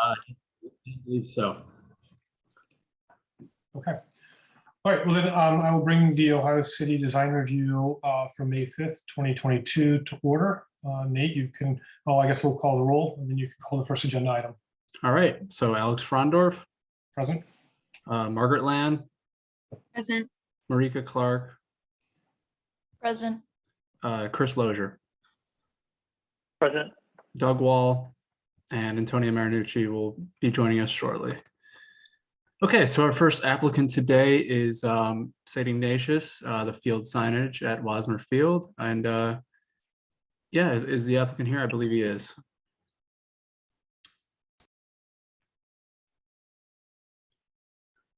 I believe so. Okay. All right, well then I will bring the Ohio City Design Review for May 5th, 2022 to order. Nate, you can, I guess we'll call the roll and then you can call the first agenda item. All right, so Alex Frondorf, Present? Margaret Land, Present. Marika Clark, Present. Chris Lozier, Present. Doug Wall, and Antonia Marinucci will be joining us shortly. Okay, so our first applicant today is St. Ignatius, the field signage at Wasmer Field. And yeah, is the applicant here? I believe he is.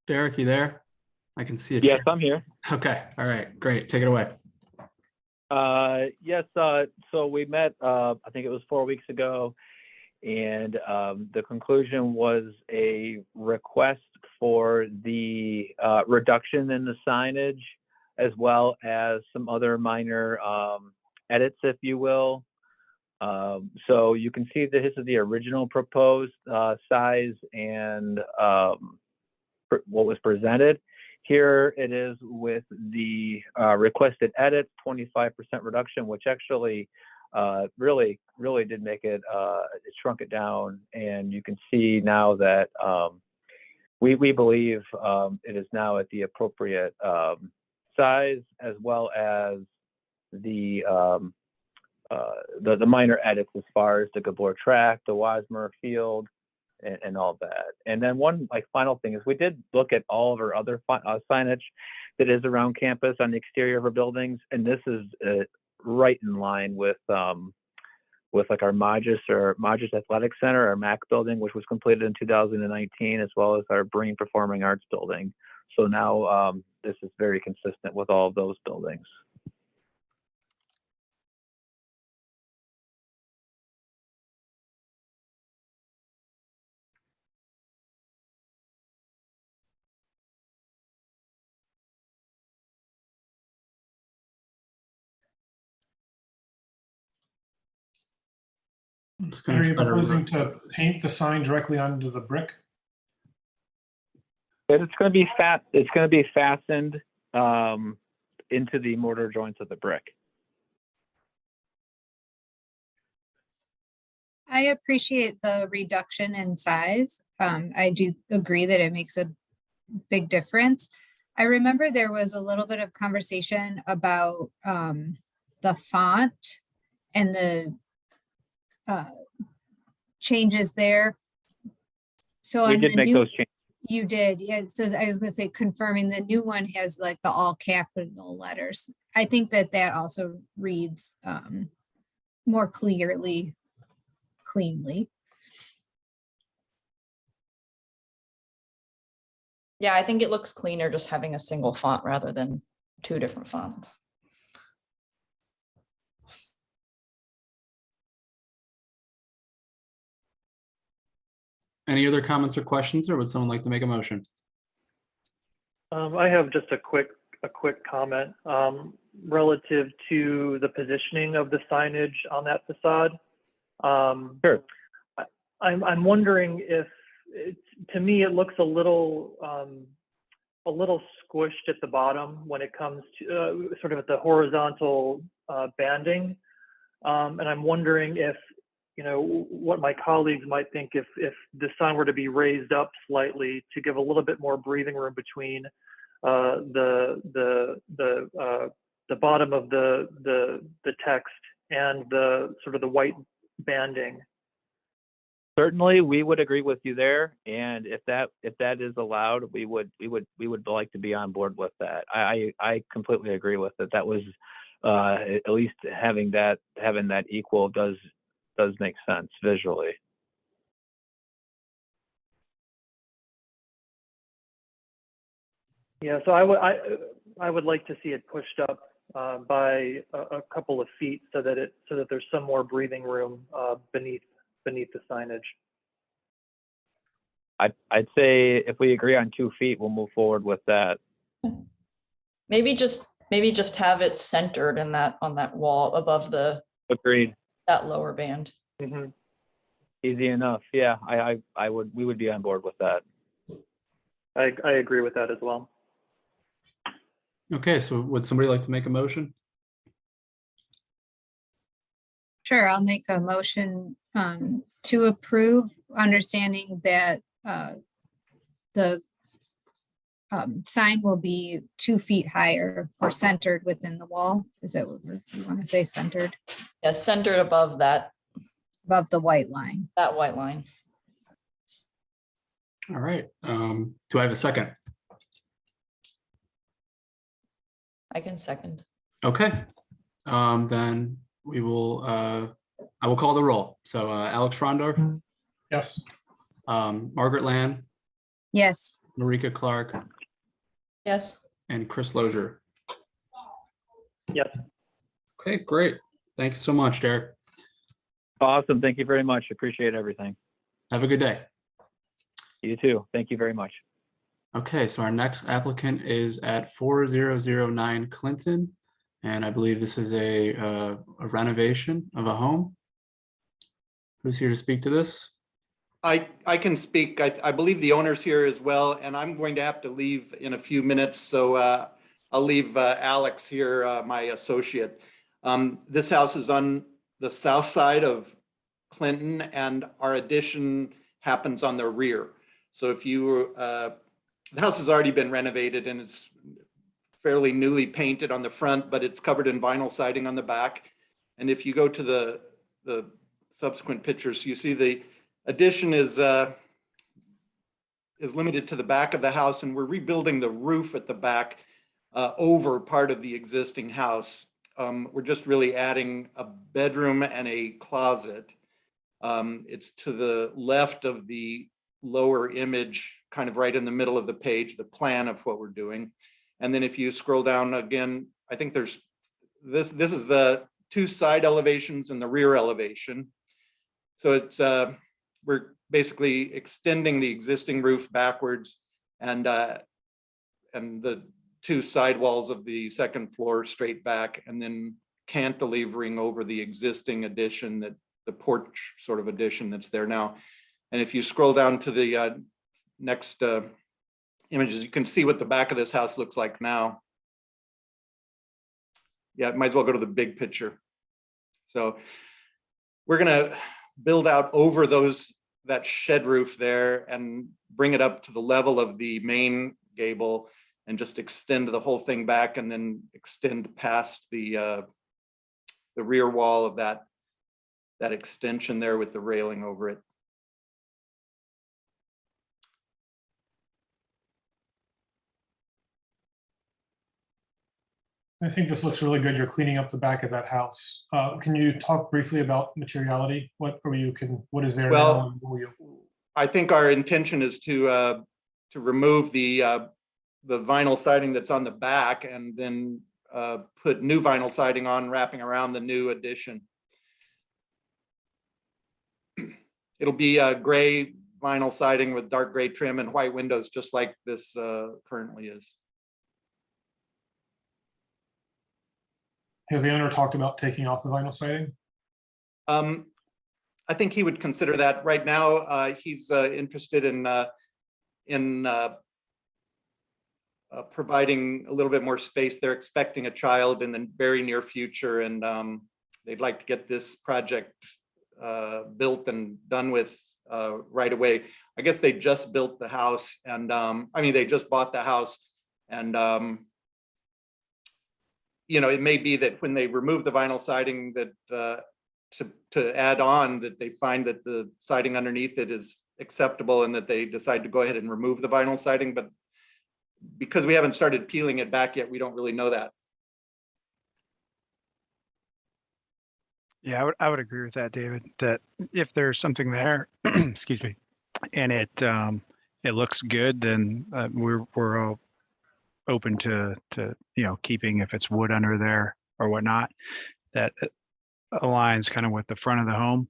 Derek, you there? I can see it. Yes, I'm here. Okay, all right, great. Take it away. Yes, so we met, I think it was 4 weeks ago, and the conclusion was a request for the reduction in the signage, as well as some other minor edits, if you will. So you can see that this is the original proposed size and what was presented. Here it is with the requested edits, 25% reduction, which actually really did make it, it shrunk it down. And you can see now that we believe it is now at the appropriate size, as well as the minor edits as far as the Gabor track, the Wasmer field, and all that. And then one final thing is we did look at all of our other signage that is around campus on the exterior of our buildings, and this is right in line with like our Magis Athletic Center, our MAC building, which was completed in 2019, as well as our Breen Performing Arts building. So now this is very consistent with all of those buildings. Are you proposing to paint the sign directly onto the brick? It's going to be fastened into the mortar joints of the brick. I appreciate the reduction in size. I do agree that it makes a big difference. I remember there was a little bit of conversation about the font and the changes there. So We did make those changes. You did, yeah. So I was going to say, confirming the new one has like the all capital letters. I think that also reads more cleanly. Yeah, I think it looks cleaner just having a single font rather than two different fonts. Any other comments or questions, or would someone like to make a motion? I have just a quick comment relative to the positioning of the signage on that facade. Sure. I'm wondering if, to me, it looks a little squished at the bottom when it comes to sort of at the horizontal banding, and I'm wondering if, you know, what my colleagues might think if the sign were to be raised up slightly to give a little bit more breathing room between the bottom of the text and the sort of the white banding. Certainly, we would agree with you there, and if that is allowed, we would like to be on board with that. I completely agree with it. That was at least having that equal does make sense visually. Yeah, so I would like to see it pushed up by a couple of feet so that there's some more breathing room beneath the signage. I'd say if we agree on 2 feet, we'll move forward with that. Maybe just have it centered in on that wall above Agreed. that lower band. Mm-hmm. Easy enough. Yeah, we would be on board with that. I agree with that as well. Okay, so would somebody like to make a motion? Sure, I'll make a motion to approve, understanding that the sign will be 2 feet higher or centered within the wall. Is that what you want to say, centered Yeah, it's centered above that above the white line? white line. All right. Do I have a second? I can second. Okay. Then we will, I will call the roll. So Alex Frondor, Yes. Margaret Land, Yes, Marika Clark, Yes. and Chris Lozier. Yes. Okay, great. Thanks so much, Derek. Awesome. Thank you very much. Appreciate everything. Have a good day. You too. Thank you very much. Okay, so our next applicant is at 4009 Clinton, and I believe this is a renovation of a home. Who's here to speak to this? I can speak. I believe the owner's here as well, and I'm going to have to leave in a few minutes, so I'll leave Alex here, my associate. This house is on the south side of Clinton, and our addition happens on the rear. So if you, the house has already been renovated and it's fairly newly painted on the front, but it's covered in vinyl siding on the back. And if you go to the subsequent pictures, you see the addition is limited to the back of the house, and we're rebuilding the roof at the back over part of the existing house. We're just really adding a bedroom and a closet. It's to the left of the lower image, kind of right in the middle of the page, the plan of what we're doing. And then if you scroll down again, I think there's this is the 2 side elevations and the rear elevation. So it's we're basically extending the existing roof backwards, and the 2 side walls of the second floor straight back, and then cantilevering over the existing addition, that the porch sort of addition that's there now. And if you scroll down to the next images, you can see what the back of this house looks like now. Yeah, might as well go to the big picture. So we're gonna build out over that shed roof there and bring it up to the level of the main gable, and just extend the whole thing back, and then extend past the rear wall of that extension there with the railing over it. I think this looks really good. You're cleaning up the back of that house. Can you talk briefly about materiality? What is there Well, now? And will you? I think our intention is to remove the vinyl siding that's on the back, and then put new vinyl siding on, wrapping around the new addition. It'll be a gray vinyl siding with dark gray trim and white windows, just like this currently is. Has the owner talked about taking off the vinyl siding? I think he would consider that. Right now, he's interested in providing a little bit more space. They're expecting a child in the very near future, and they'd like to get this project built and done with right away. I guess they just built the house, and they just bought the house, and it may be that when they remove the vinyl siding, that to add on, that they find that the siding underneath it is acceptable, and that they decide to go ahead and remove the vinyl siding. But because we haven't started peeling it back yet, we don't really know that. Yeah, I would agree with that, David, that if there's something there, excuse me, and it looks good, then we're all open to keeping, if it's wood under there or whatnot, that aligns kind of with the front of the home.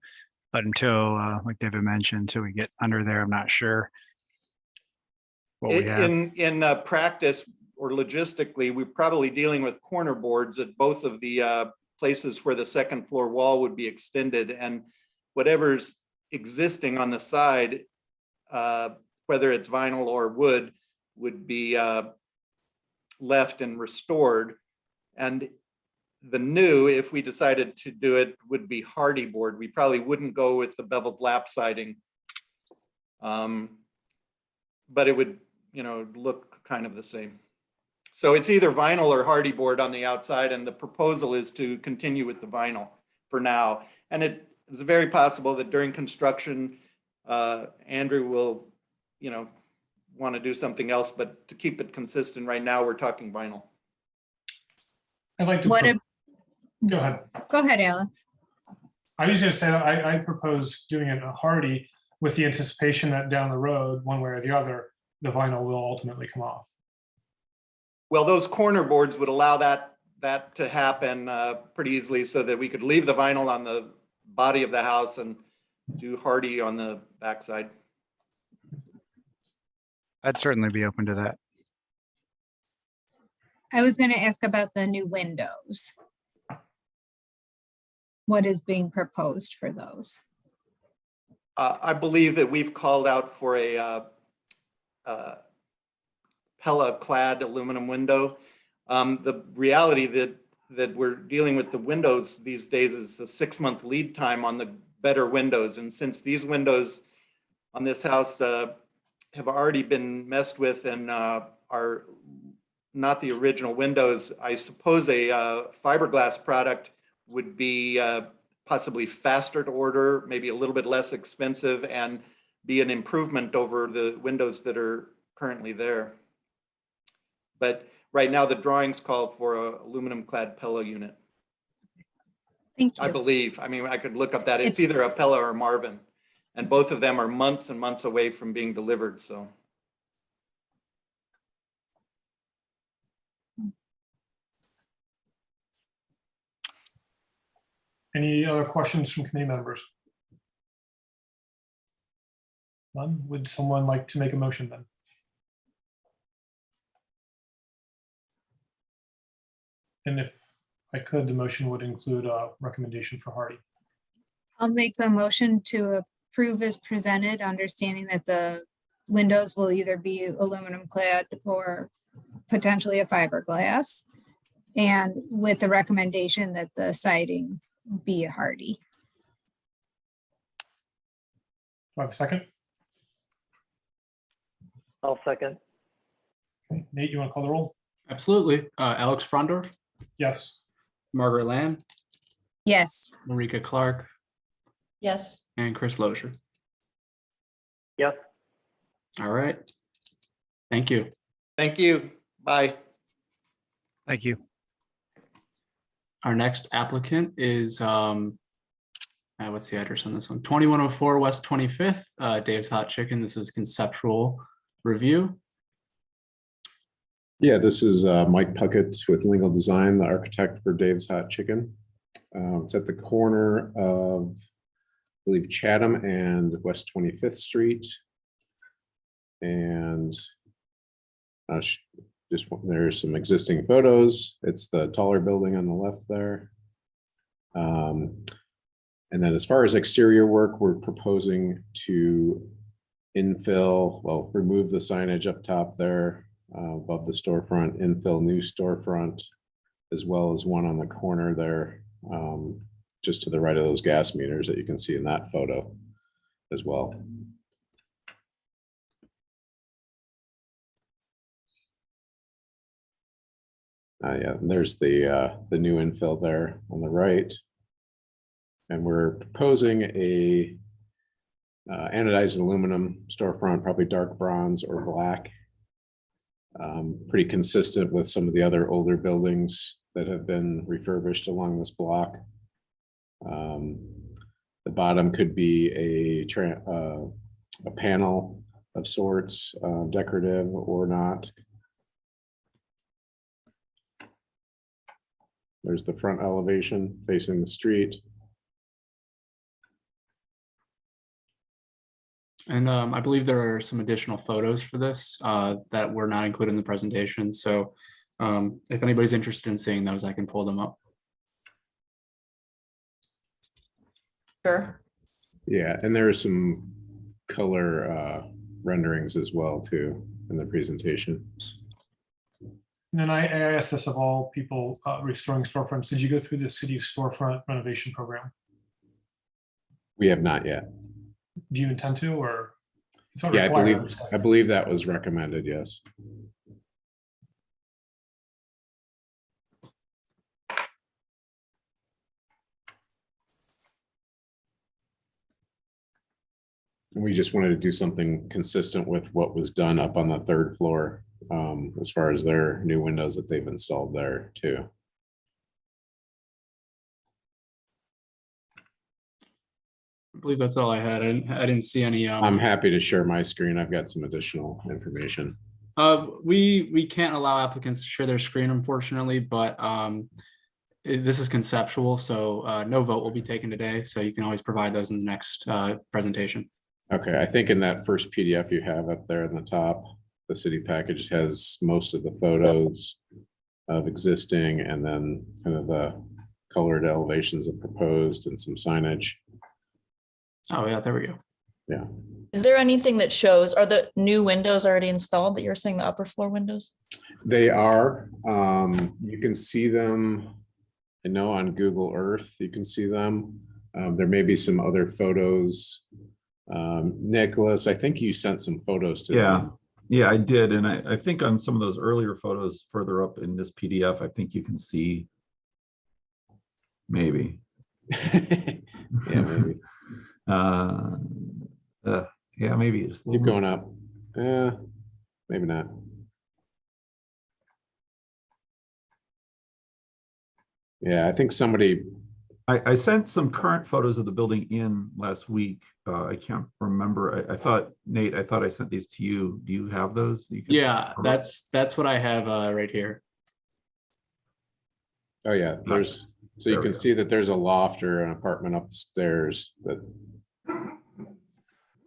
But until, like David mentioned, until we get under there, I'm not sure what we have. In practice or logistically, we're probably dealing with corner boards at both of the places where the second floor wall would be extended, and whatever's existing on the side, whether it's vinyl or wood, would be left and restored. And the new, if we decided to do it, would be hardy board. We probably wouldn't go with the beveled lap siding. But it would, look kind of the same. So it's either vinyl or hardy board on the outside, and the proposal is to continue with the vinyl for now. And it's very possible that during construction, Andrew will, want to do something else, but to keep it consistent right now, we're talking vinyl. I'd like to. Go ahead. Go ahead, Alex. I was going to say that I propose doing it a hardy with the anticipation that down the road, one way or the other, the vinyl will ultimately come off. Well, those corner boards would allow that to happen pretty easily, so that we could leave the vinyl on the body of the house and do hardy on the backside. I'd certainly be open to that. I was going to ask about the new windows. What is being proposed for those? I believe that we've called out for a Pella-clad aluminum window. The reality that we're dealing with the windows these days is a 6-month lead time on the better windows. And since these windows on this house have already been messed with and are not the original windows, I suppose a fiberglass product would be possibly faster to order, maybe a little bit less expensive, and be an improvement over the windows that are currently there. But right now, the drawings call for a aluminum clad Pella unit. Thank you. I believe. I mean, I could look up that. It's It's- either a Pella or Marvin, and both of them are months and months away from being delivered. So. Any other questions from committee members? None? Would someone like to make a motion then? And if I could, the motion would include a recommendation for hardy. I'll make the motion to approve as presented, understanding that the windows will either be aluminum clad or potentially a fiberglass. And with the recommendation that the siding be a hardy. Do I have a second? I'll second. Okay. Nate, you want to call the roll? Absolutely. Alex Frondorf, Yes. Margaret Lamb, Yes, Marika Clark, Yes. and Chris Lozier. Yes. All right. Thank you. Thank you. Bye. Thank you. Our next applicant is, what's the address on this one? 2104 West 25th, Dave's Hot Chicken. This is conceptual review. Yeah, this is Mike Puckett with Lingle Design, the architect for Dave's Hot Chicken. It's at the corner of, I believe, Chatham and West 25th Street. And there's some existing photos. It's the taller building on the left there. And then as far as exterior work, we're proposing to infill, well, remove the signage up top there above the storefront, infill new storefront, as well as one on the corner there, just to the right of those gas meters that you can see in that photo as well. Yeah, there's the new infill there on the right. And we're proposing a anodized aluminum storefront, probably dark bronze or black. Pretty consistent with some of the other older buildings that have been refurbished along this block. The bottom could be a panel of sorts, decorative or not. There's the front elevation facing the street. And I believe there are some additional photos for this that were not included in the presentation. So if anybody's interested in seeing those, I can pull them up. Sure. Yeah, and there are some color renderings as well too in the presentation. And then I asked this of all people restoring storefronts. Did you go through the city storefront renovation program? We have not yet. Do you intend to, or? It's not Yeah, required, I believe that was recommended, yes. We just wanted to do something consistent with what was done up on the third floor, as far as their new windows that they've installed there too. I believe that's all I had. I didn't see any. I'm happy to share my screen. I've got some additional information. We can't allow applicants to share their screen, unfortunately, but this is conceptual, so no vote will be taken today. So you can always provide those in the next presentation. Okay, I think in that first PDF you have up there in the top, the city package has most of the photos of existing and then kind of the colored elevations of proposed and some signage. Oh yeah, there we go. Yeah. Is there anything that shows, are the new windows already installed that you're saying, the upper floor windows? They are. You can see them, I know on Google Earth, you can see them. There may be some other photos. Nikolas, I think you sent some photos to them. Yeah, I did. And I think on some of those earlier photos further up in this PDF, I think you can see maybe. Yeah, maybe. Yeah, maybe it's Keep going up. Maybe not. Yeah, I think somebody. I sent some current photos of the building in last week. I can't remember. I thought, Nate, I thought I sent these to you. Do you have those? You can Yeah, that's what I have right here. Oh yeah, there's, so you can see that there's a loft or an apartment upstairs that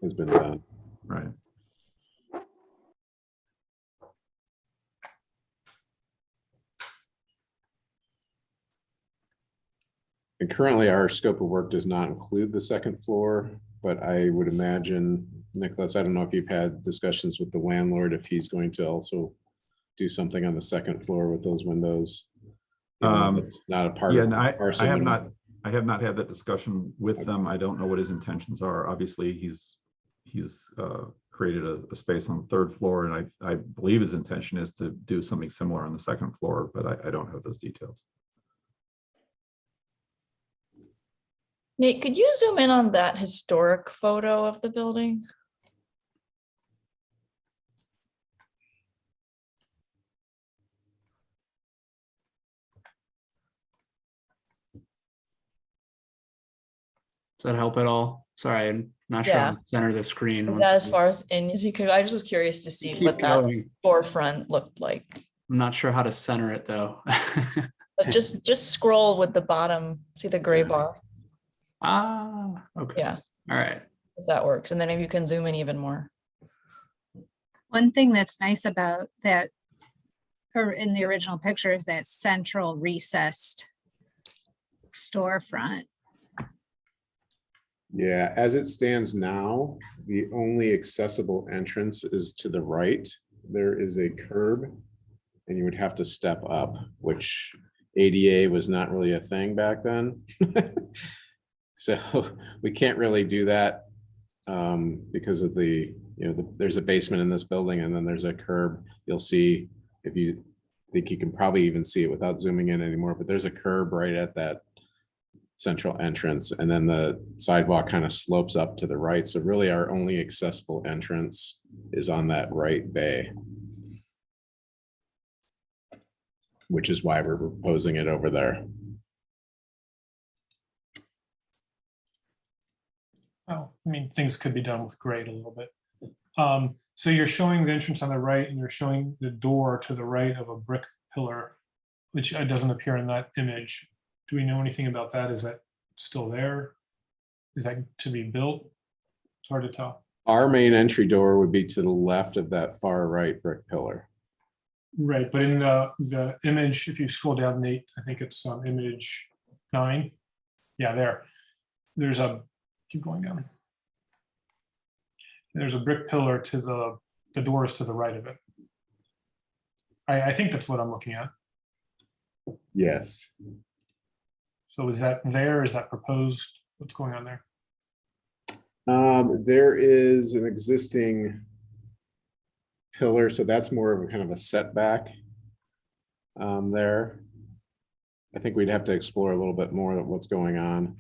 has been done. Right. And currently our scope of work does not include the second floor, but I would imagine, Nikolas, I don't know if you've had discussions with the landlord, if he's going to also do something on the second floor with those windows. It's not a part of I have not had that discussion with them. I don't know what his intentions are. Obviously, he's created a space on the third floor, and I believe his intention is to do something similar on the second floor, but I don't have those details. Nate, could you zoom in on that historic photo of the building? Does that help at all? Sorry, I'm not sure Yeah. on the center of the screen. Is that as far as in as you could? I just was curious to see Keep what that going. storefront looked like. I'm not sure how to center it though. But just scroll with the bottom, see the gray bar. Okay. Yeah, All right. if that works. And then if you can zoom in even more. One thing that's nice about that, or in the original picture, is that central recessed storefront. Yeah, as it stands now, the only accessible entrance is to the right. There is a curb and you would have to step up, which ADA was not really a thing back then. So we can't really do that because of the, there's a basement in this building and then there's a curb. You'll see, if you think you can probably even see it without zooming in anymore, but there's a curb right at that central entrance, and then the sidewalk kind of slopes up to the right. So really our only accessible entrance is on that right bay, which is why we're proposing it over there. Oh, I mean, things could be done with grade a little bit. So you're showing the entrance on the right and you're showing the door to the right of a brick pillar, which doesn't appear in that image. Do we know anything about that? Is that still there? Is that to be built? It's hard to tell. Our main entry door would be to the left of that far right brick pillar. Right, but in the image, if you scroll down, Nate, I think it's image 9. Yeah, there's a Keep going down. There's a brick pillar to the doors to the right of it. I think that's what I'm looking at. Yes. So is that there? Is that proposed? What's going on there? There is an existing pillar, so that's more of a kind of a setback there. I think we'd have to explore a little bit more of what's going on,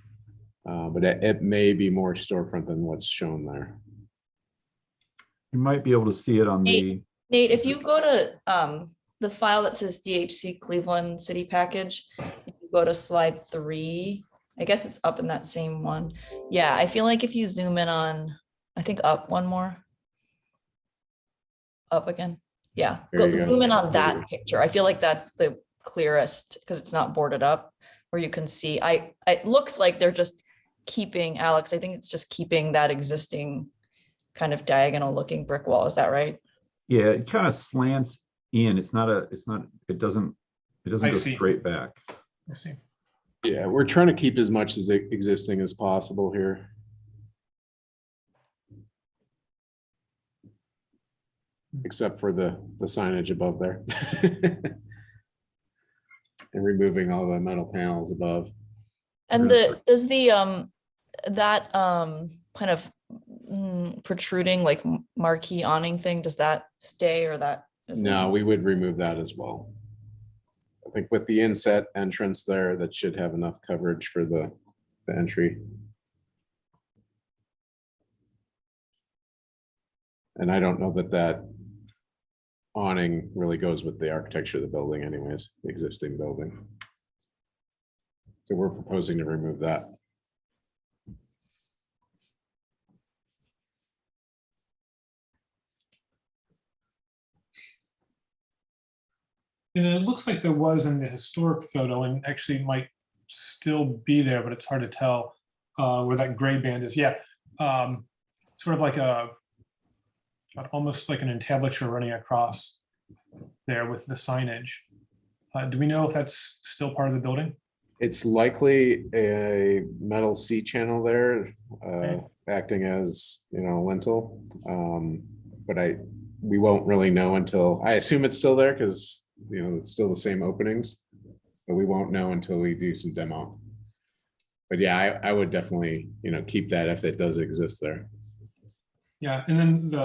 but it may be more storefront than what's shown there. You might be able to see it on the, Nate, if you go to the file that says DHC Cleveland City Package, if you go to slide 3, I guess it's up in that same one. Yeah, I feel like if you zoom in on, I think up one more. Up again. Yeah, There you go. zoom in on that picture. I feel like that's the clearest because it's not boarded up, where you can see. It looks like they're just keeping, Alex, I think it's just keeping that existing kind of diagonal looking brick wall. Is that right? yeah, it kind of slants in. It doesn't go see. straight back. I see. Yeah, we're trying to keep as much as existing as possible here. Except for the signage above there. And removing all the metal panels above. And does the that kind of protruding like marquee awning thing, does that stay, or that is No, we would remove that as well. I think with the inset entrance there, that should have enough coverage for the entry. And I don't know that awning really goes with the architecture of the building anyways, the existing building. So we're proposing to remove that. And it looks like there was in the historic photo, and actually might still be there, but it's hard to tell where that gray band is. Yeah, sort of like almost like an entablature running across there with the signage. Do we know if that's still part of the building? It's likely a metal C channel there, Okay. acting as, lintel. But we won't really know until, I assume it's still there because, it's still the same openings, but we won't know until we do some demo. But yeah, I would definitely, keep that if it does exist there. Yeah, and then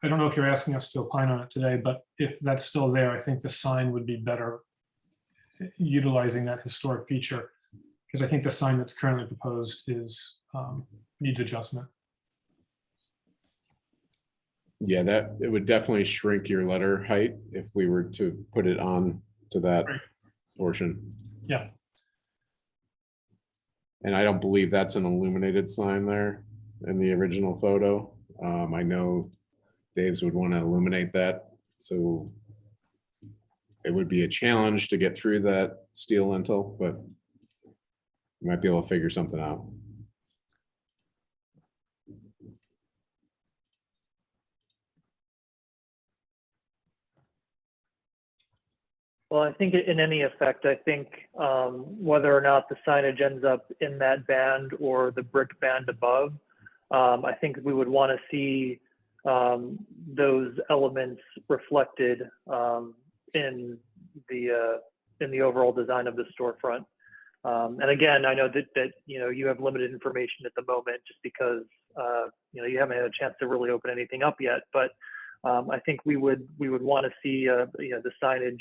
I don't know if you're asking us to opine on it today, but if that's still there, I think the sign would be better utilizing that historic feature, because I think the sign that's currently proposed needs adjustment. Yeah, it would definitely shrink your letter height if we were to put it on to that Right. portion. Yeah. And I don't believe that's an illuminated sign there in the original photo. I know Dave's would want to illuminate that, so it would be a challenge to get through that steel lintel, but you might be able to figure something out. Well, I think in any effect, I think whether or not the signage ends up in that band or the brick band above, I think we would want to see those elements reflected in the overall design of the storefront. And again, I know that you have limited information at the moment just because you haven't had a chance to really open anything up yet. But I think we would want to see the signage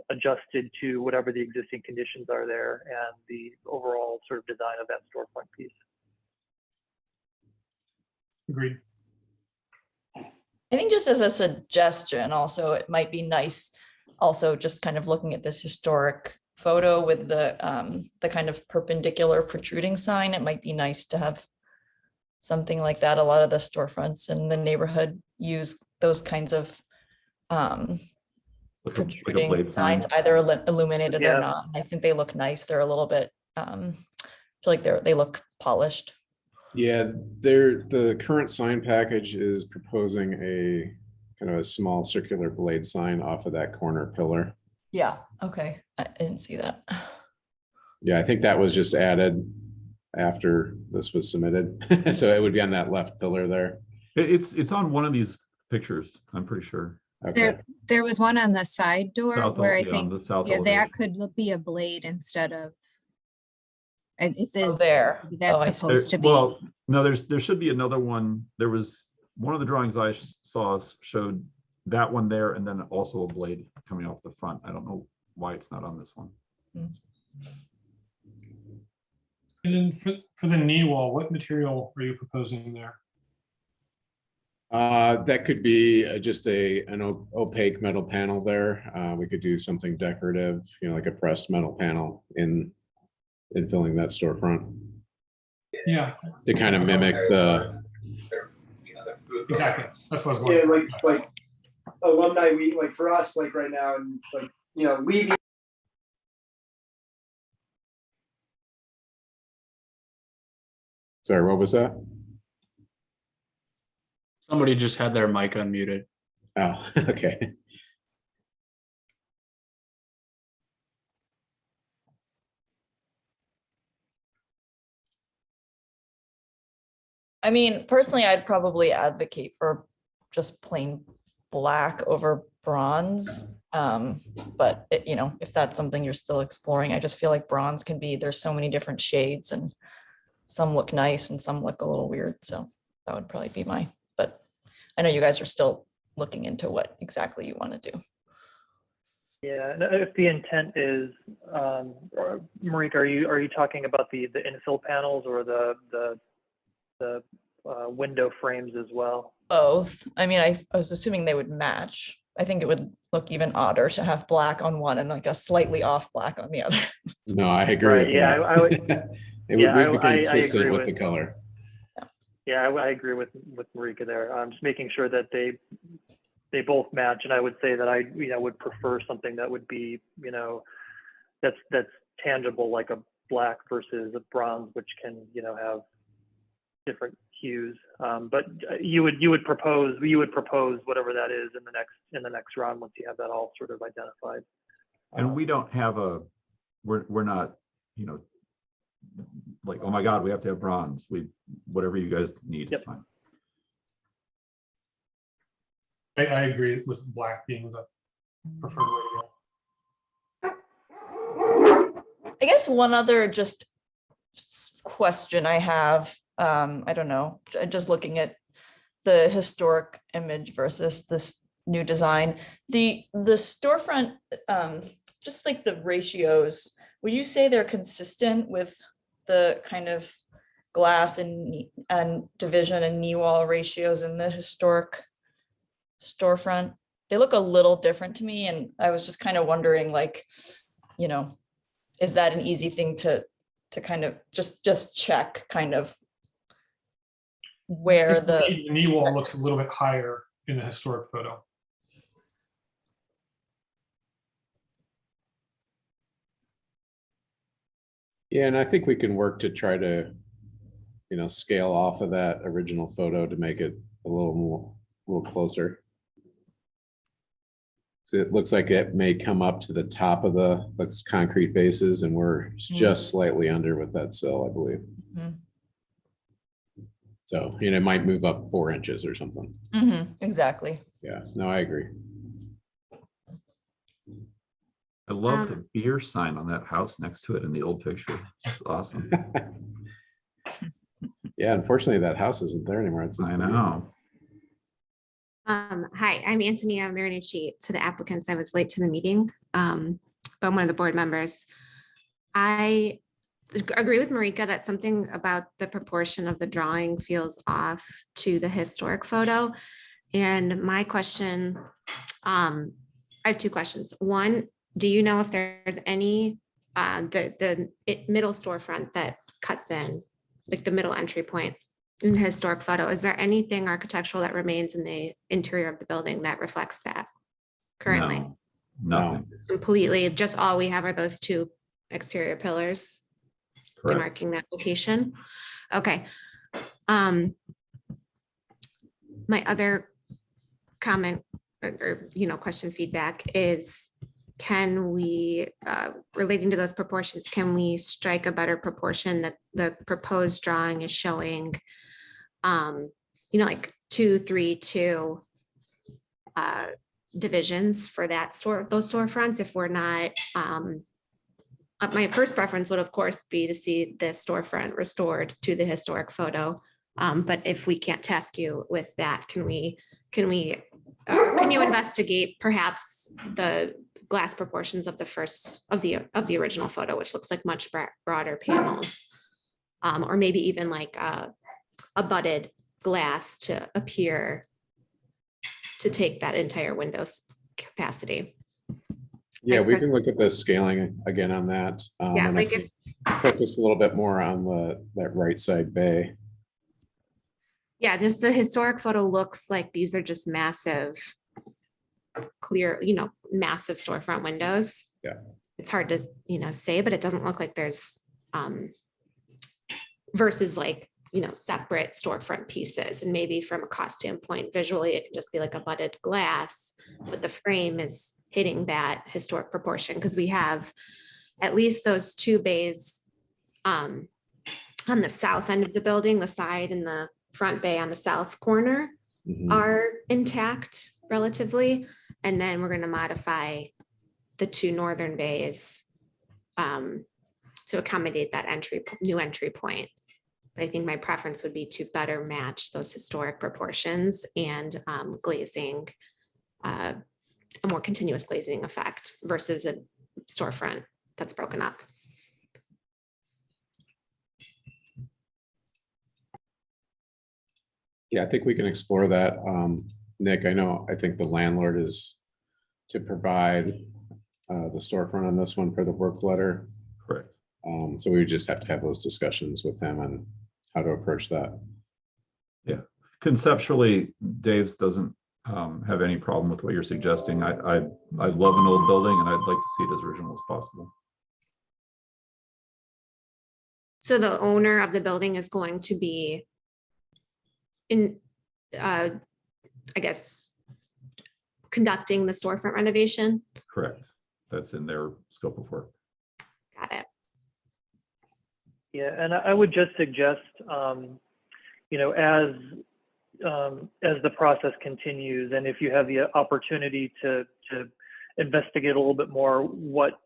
adjusted to whatever the existing conditions are there and the overall sort of design of that storefront piece. Agreed. I think just as a suggestion, also, it might be nice also just kind of looking at this historic photo with the kind of perpendicular protruding sign. It might be nice to have something like that. A lot of the storefronts in the neighborhood use those kinds of Like a protruding blade sign. signs, either illuminated Yeah. or not. I think they look nice. They're a little bit, I feel like they look polished. Yeah, the current sign package is proposing a kind of a small circular blade sign off of that corner pillar. Yeah, okay. I didn't see that. Yeah, I think that was just added after this was submitted. So it would be on that left pillar there. It's on one of these pictures, I'm pretty sure. Okay. There was one on the side door South, where I yeah, on think, the south yeah, elevation. that could be a blade instead of. And if Oh, there's, there. that's Oh, I see. supposed to be. Well, no, there should be another one. There was one of the drawings I saw showed that one there, and then also a blade coming off the front. I don't know why it's not on this one. And then for the knee wall, what material are you proposing there? That could be just an opaque metal panel there. We could do something decorative, like a pressed metal panel in filling that storefront Yeah, to kind of mimic the. exactly. That's what I was Yeah, wondering. like alumni week, like for us, like right now, and like, leaving. Sorry, what was that? Somebody just had their mic unmuted. Oh, okay. I mean, personally, I'd probably advocate for just plain black over bronze. But if that's something you're still exploring, I just feel like bronze can be, there's so many different shades and some look nice and some look a little weird. So that would probably be but I know you guys are still looking into what exactly you want to do. Yeah, and if the intent is, Marika, are you talking about the infill panels or the window frames as well? Both. I mean, I was assuming they would match. I think it would look even odder to have black on one and like a slightly off black on the other. No, I agree Right, with yeah, that. I would. It Yeah, would be I consistent agree with the with- color. Yeah, I agree with Marika there. I'm just making sure that they both match, and I would say that I would prefer something that would be that's tangible, like a black versus a bronze, which can have different hues. But you would propose whatever that is in the next round once you have that all sort of identified. And we don't have we're not like, oh my God, we have to have bronze. Whatever you guys need is fine. I agree with black being the preferred way to go. I guess one other just question I have, I don't know, just looking at the historic image versus this new design, the storefront, just like the ratios, would you say they're consistent with the kind of glass and division and knee wall ratios in the historic storefront? They look a little different to me, and I was just kind of wondering, like, is that an easy thing to kind of just check kind of where the knee wall looks a little bit higher in the historic photo. Yeah, and I think we can work to try to, scale off of that original photo to make it a little closer. So it looks like it may come up to the top of the concrete bases, and we're just slightly under with that sill, I believe. Mhm. So, it might move up 4 inches or something. Exactly. Yeah, no, I agree. I love the beer sign on that house next to it in the old picture. It's awesome. Yeah, unfortunately, that house isn't there anymore. I know. Hi, I'm Antonia Marinucci. To the applicants, I was late to the meeting, but I'm one of the board members. I agree with Marika that something about the proportion of the drawing feels off to the historic photo. And my question, I have 2 questions. One, do you know if there's any, the middle storefront that cuts in, like the middle entry point in the historic photo, is there anything architectural that remains in the interior of the building that reflects that currently? No, nothing. Completely, just all we have are those 2 exterior pillars Correct. demarking that location. Okay. My other comment or question feedback is can we, relating to those proportions, can we strike a better proportion that the proposed drawing is showing, like 2, 3, 2 divisions for those storefronts if we're not, my first preference would of course be to see the storefront restored to the historic photo. But if we can't task you with that, can you investigate perhaps the glass proportions of the original photo, which looks like much broader panels, or maybe even like a budded glass to appear to take that entire window's capacity. Yeah, we can look at the scaling again on that. Yeah, and I can focus a little bit more on that right side bay. Yeah, just the historic photo looks like these are just massive, clear, massive storefront windows. Yeah. It's hard to, say, but it doesn't look like there's, versus like, separate storefront pieces. And maybe from a cost standpoint, visually, it can just be like a budded glass, but the frame is hitting that historic proportion because we have at least those 2 bays on the south end of the building, the side and the front bay on the south corner are intact relatively. And then we're going to modify the 2 northern bays to accommodate that new entry point. But I think my preference would be to better match those historic proportions and glazing, a more continuous glazing effect versus a storefront that's broken up. Yeah, I think we can explore that. Nick, I think the landlord is to provide the storefront on this one for the work letter. Correct. So we would just have to have those discussions with him on how to approach that. Yeah, conceptually, Dave's doesn't have any problem with what you're suggesting. I love an old building and I'd like to see it as original as possible. So the owner of the building is going to be I guess, conducting the storefront renovation? Correct. That's in their scope of work. Got it. Yeah, and I would just suggest, as the process continues, and if you have the opportunity to investigate a little bit more what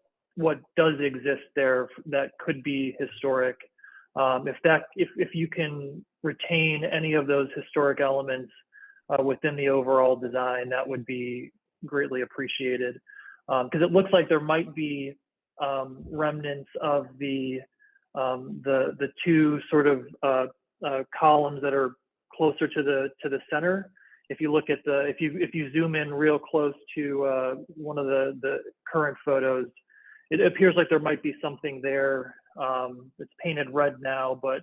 does exist there that could be historic, if you can retain any of those historic elements within the overall design, that would be greatly appreciated. Because it looks like there might be remnants of the 2 sort of columns that are closer to the center. If you look at if you zoom in real close to one of the current photos, it appears like there might be something there. It's painted red now, but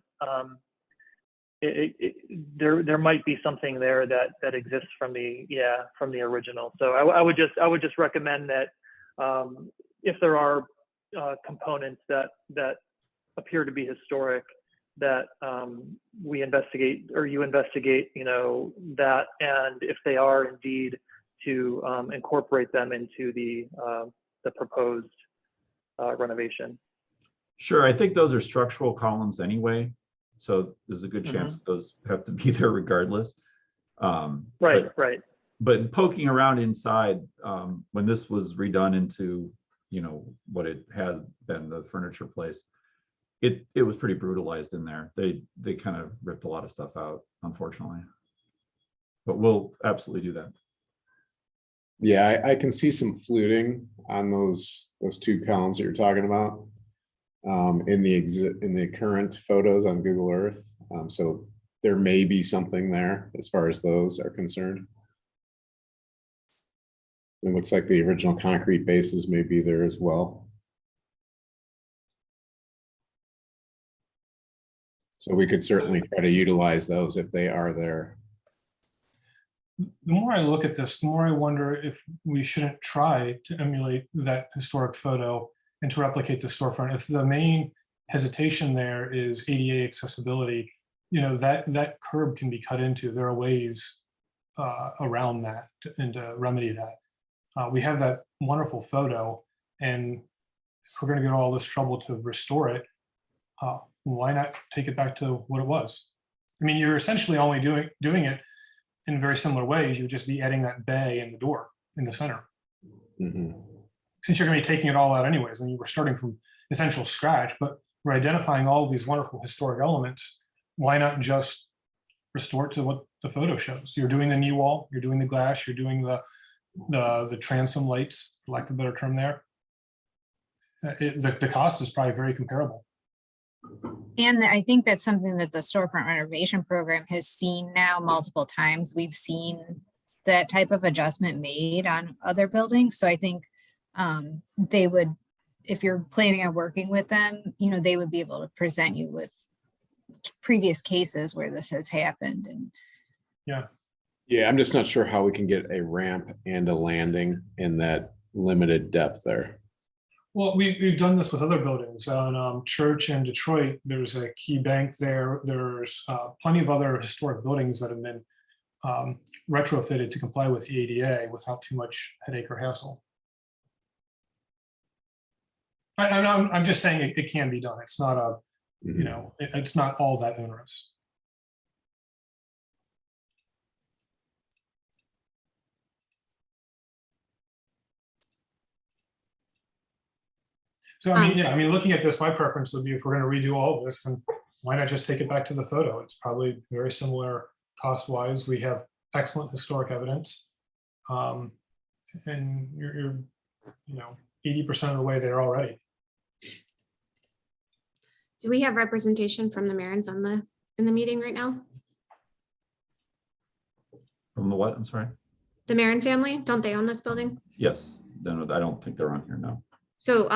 there might be something there that exists from the original. So I would just recommend that if there are components that appear to be historic, that we investigate, or you investigate, that, and if they are indeed, to incorporate them into the proposed renovation. Sure, I think those are structural columns anyway, so there's a good chance those have to be there regardless. Right. But poking around inside, when this was redone into, what it has been, the furniture place, it was pretty brutalized in there. They kind of ripped a lot of stuff out, unfortunately. But we'll absolutely do that. Yeah, I can see some fluting on those 2 columns that you're talking about in the current photos on Google Earth. So there may be something there as far as those are concerned. It looks like the original concrete bases may be there as well. So we could certainly try to utilize those if they are there. The more I look at this, the more I wonder if we shouldn't try to emulate that historic photo and to replicate the storefront. If the main hesitation there is ADA accessibility, that curb can be cut into. There are ways around that and to remedy that. We have that wonderful photo, and if we're going to get all this trouble to restore it, why not take it back to what it was? I mean, you're essentially only doing it in very similar ways. You'd just be adding that bay and the door in the center. Mhm. Since you're going to be taking it all out anyways, and you were starting from essential scratch, but we're identifying all of these wonderful historic elements. Why not just restore it to what the photo shows? You're doing the knee wall, you're doing the glass, you're doing the transom lights, for lack of a better term there. The cost is probably very comparable. And I think that's something that the storefront renovation program has seen now multiple times. We've seen that type of adjustment made on other buildings. So I think they would, if you're planning on working with them, you know, they would be able to present you with previous cases where this has happened. And Yeah, I'm just not sure how we can get a ramp and a landing in that limited depth there. Well, we've done this with other buildings. On Church in Detroit, there's a key bank there. There's plenty of other historic buildings that have been retrofitted to comply with the ADA without too much headache or hassle. I'm just saying it can be done. It's not a, you know, it's not all that onerous. So I mean, yeah, I mean, looking at this, my preference would be if we're going to redo all of this, and why not just take it back to the photo? It's probably very similar cost-wise. We have excellent historic evidence, and you're you know, 80% of the way there already. Do we have representation from the Marins in the meeting right now? From the what? I'm sorry. The Marin family, don't they own this building? Yes. No, I don't think they're on here now. So,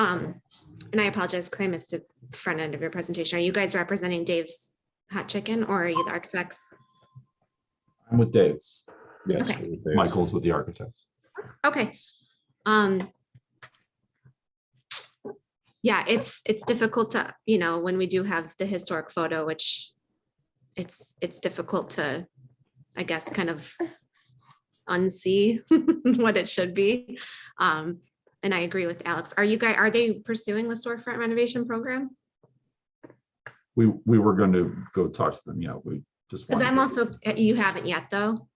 and I apologize, because I missed the front end of your presentation. Are you guys representing Dave's Hot Chicken, or are you the architects? I'm with Dave's. Yes. Okay. with theirs. Michael's with the architects. Okay. Yeah, it's difficult to, you know, when we do have the historic photo, which it's difficult to, I guess, kind of unsee what it should be. And I agree with Alex. Are they pursuing the storefront renovation program? We were going to go talk to them. Yeah, we just. Because I'm also, you haven't yet though.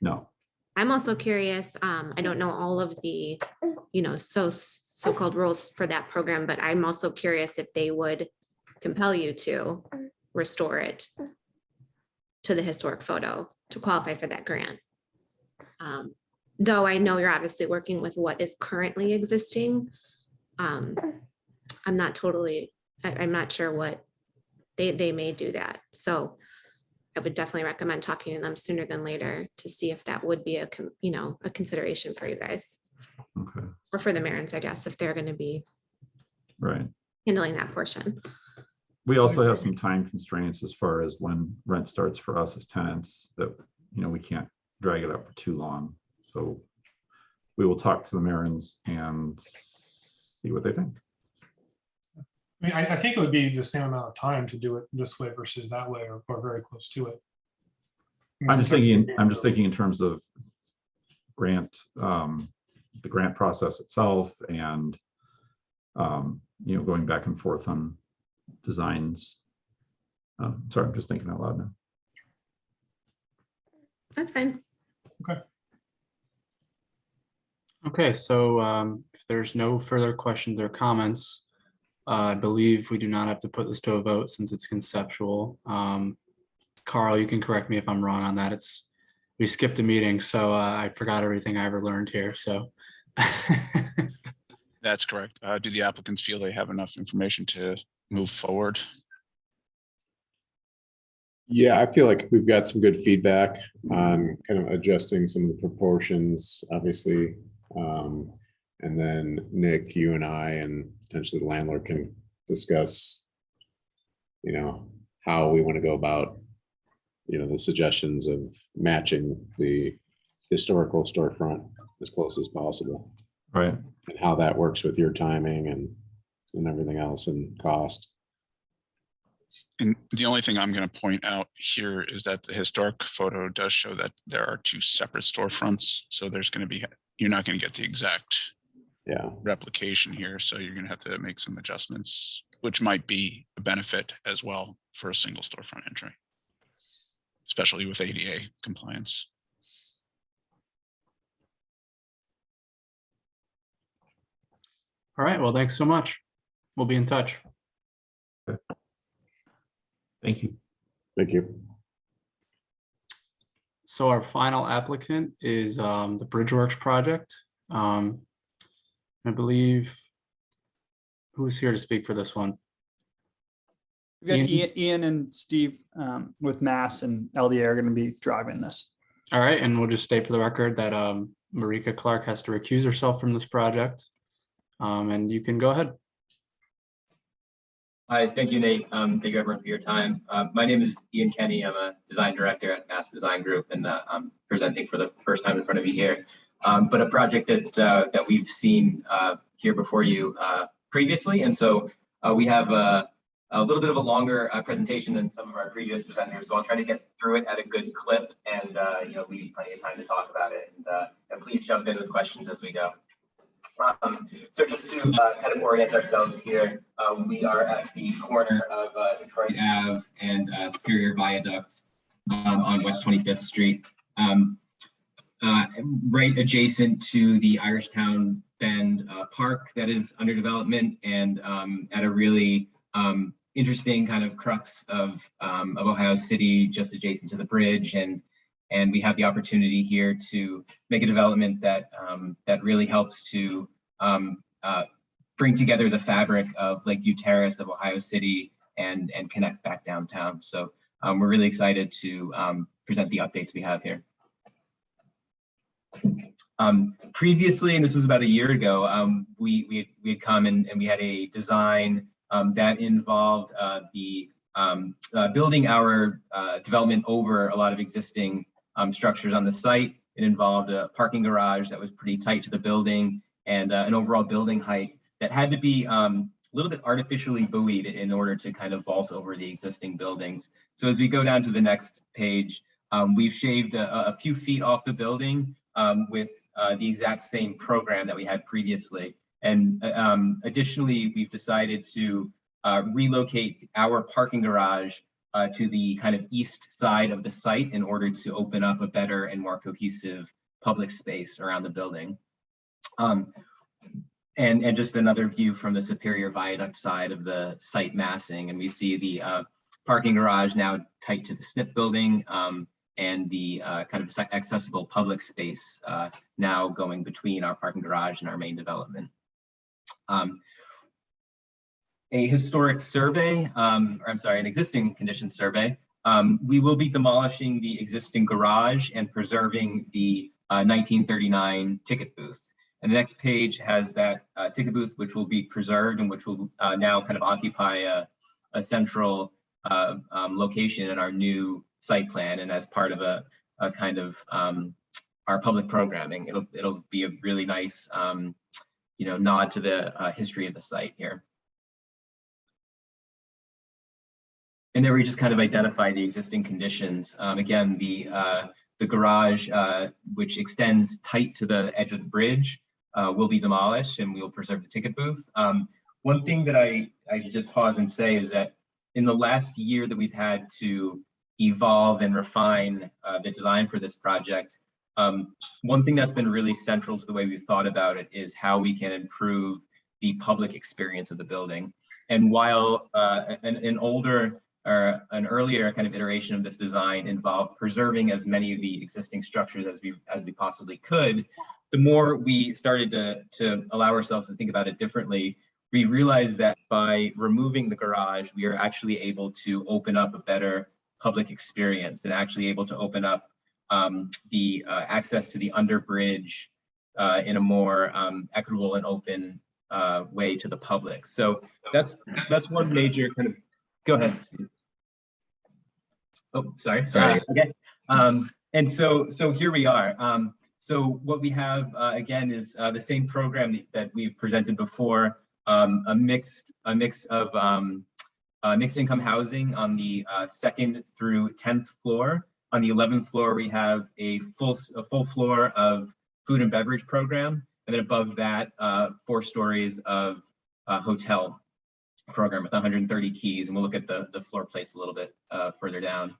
No. I'm also curious. I don't know all of the, you know, so-called rules for that program, but I'm also curious if they would compel you to restore it to the historic photo to qualify for that grant. Though I know you're obviously working with what is currently existing. I'm not sure what they may do that. So I would definitely recommend talking to them sooner than later to see if that would be a consideration for you guys. Okay. Or for the Marins, I guess, if they're going to be Right. handling that portion. We also have some time constraints as far as when rent starts for us as tenants, that, you know, we can't drag it out for too long. So we will talk to the Marins and see what they think. I mean, I think it would be the same amount of time to do it this way versus that way, or very close to it. I'm just thinking in terms of grant, the grant process itself, and you know, going back and forth on designs. Sorry, I'm just thinking out loud now. That's fine. Okay. Okay, so if there's no further questions or comments, I believe we do not have to put this to a vote since it's conceptual. Carl, you can correct me if I'm wrong on that. We skipped a meeting, so I forgot everything I ever learned here, so. That's correct. Do the applicants feel they have enough information to move forward? Yeah, I feel like we've got some good feedback on kind of adjusting some of the proportions, obviously. And then Nick, you and I, and potentially the landlord can discuss, you know, how we want to go about, you know, the suggestions of matching the historical storefront as close as possible. Right. And how that works with your timing and everything else and cost. And the only thing I'm going to point out here is that the historic photo does show that there are two separate storefronts. So there's going to be, you're not going to get the exact Yeah. replication here, so you're gonna have to make some adjustments, which might be a benefit as well for a single storefront entry, especially with ADA compliance. All right, well, thanks so much. We'll be in touch. Thank you. Thank you. So our final applicant is the Bridgeworks project. I believe, who's here to speak for this one? We've got Ian? Ian and Steve with Mass and LDA are going to be driving this. All right, and we'll just state for the record that Marika Clark has to recuse herself from this project. And you can go ahead. Hi, thank you, Nate. Thank you everyone for your time. My name is Ian Kenney. I'm a design director at Mass Design Group, and I'm presenting for the first time in front of you here. But a project that we've seen here before you previously, and so we have a little bit of a longer presentation than some of our previous presenters. So I'll try to get through it at a good clip, and leave plenty of time to talk about it. And please jump in with questions as we go. So just to kind of orient ourselves here, we are at the corner of Detroit Ave and Superior Viaduct on West 25th Street, right adjacent to the Irishtown Bend Park that is under development, and at a really interesting kind of crux of Ohio City, just adjacent to the bridge. And we have the opportunity here to make a development that that really helps to bring together the fabric of Lakeview Terrace of Ohio City and connect back downtown. So we're really excited to present the updates we have here. Previously, and this was about a year ago, we had come and we had a design that involved the building our development over a lot of existing structures on the site. It involved a parking garage that was pretty tight to the building, and an overall building height that had to be a little bit artificially buoyed in order to kind of vault over the existing buildings. So as we go down to the next page, we've shaved a few feet off the building with the exact same program that we had previously. And additionally, we've decided to relocate our parking garage to the kind of east side of the site in order to open up a better and more cohesive public space around the building. And just another view from the Superior Viaduct side of the site massing, and we see the parking garage now tight to the SNP building, and the kind of accessible public space now going between our parking garage and our main development. A historic survey, or I'm sorry, an existing condition survey. We will be demolishing the existing garage and preserving the 1939 ticket booth. And the next page has that ticket booth, which will be preserved and which will now kind of occupy a central location in our new site plan, and as part of a kind of our public programming. It'll be a really nice nod to the history of the site here. And then we just kind of identify the existing conditions. Again, the garage, which extends tight to the edge of the bridge, will be demolished, and we will preserve the ticket booth. One thing that I should just pause and say is that in the last year that we've had to evolve and refine the design for this project, one thing that's been really central to the way we've thought about it is how we can improve the public experience of the building. And while an older or an earlier kind of iteration of this design involved preserving as many of the existing structures as we possibly could, the more we started to allow ourselves to think about it differently, we realized that by removing the garage, we are actually able to open up a better public experience and actually able to open up the access to the underbridge in a more equitable and open way to the public. So that's one major kind of, go ahead, Steve. Oh, sorry. Okay. And so here we are. So what we have again is the same program that we've presented before, a mix of mixed income housing on the 2nd through 10th floor. On the 11th floor, we have a full floor of food and beverage program, And then above that, 4 stories of hotel program with 130 keys. And we'll look at the floor plates a little bit further down.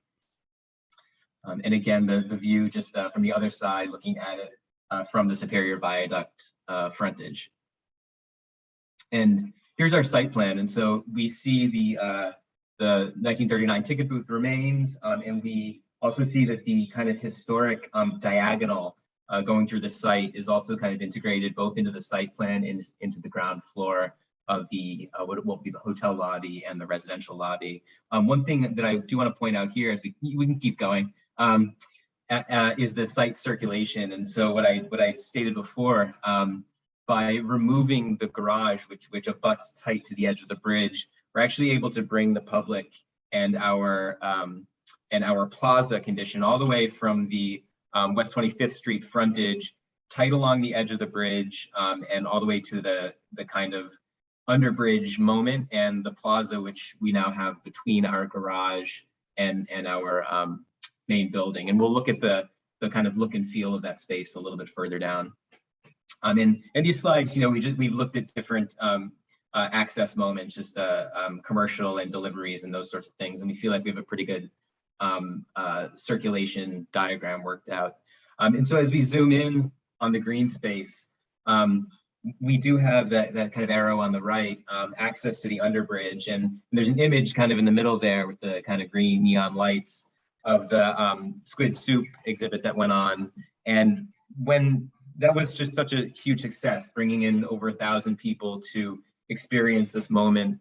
And again, the view just from the other side, looking at it from the Superior Viaduct frontage. And here's our site plan. And so we see the 1939 ticket booth remains, and we also see that the kind of historic diagonal going through the site is also kind of integrated both into the site plan and into the ground floor of the what will be the hotel lobby and the residential lobby. One thing that I do want to point out here, as we can keep going, is the site circulation. And so what I stated before, by removing the garage, which abuts tight to the edge of the bridge, we're actually able to bring the public and our plaza condition all the way from the West 25th Street frontage, tight along the edge of the bridge, and all the way to the kind of underbridge moment and the plaza, which we now have between our garage and our main building. And we'll look at the kind of look and feel of that space a little bit further down. In these slides, you know, we've looked at different access moments, just commercial and deliveries and those sorts of things. And we feel like we have a pretty good circulation diagram worked out. And so as we zoom in on the green space, we do have that kind of arrow on the right, access to the underbridge. And there's an image kind of in the middle there with the kind of green neon lights of the squid soup exhibit that went on. And when that was just such a huge success, bringing in over 1,000 people to experience this moment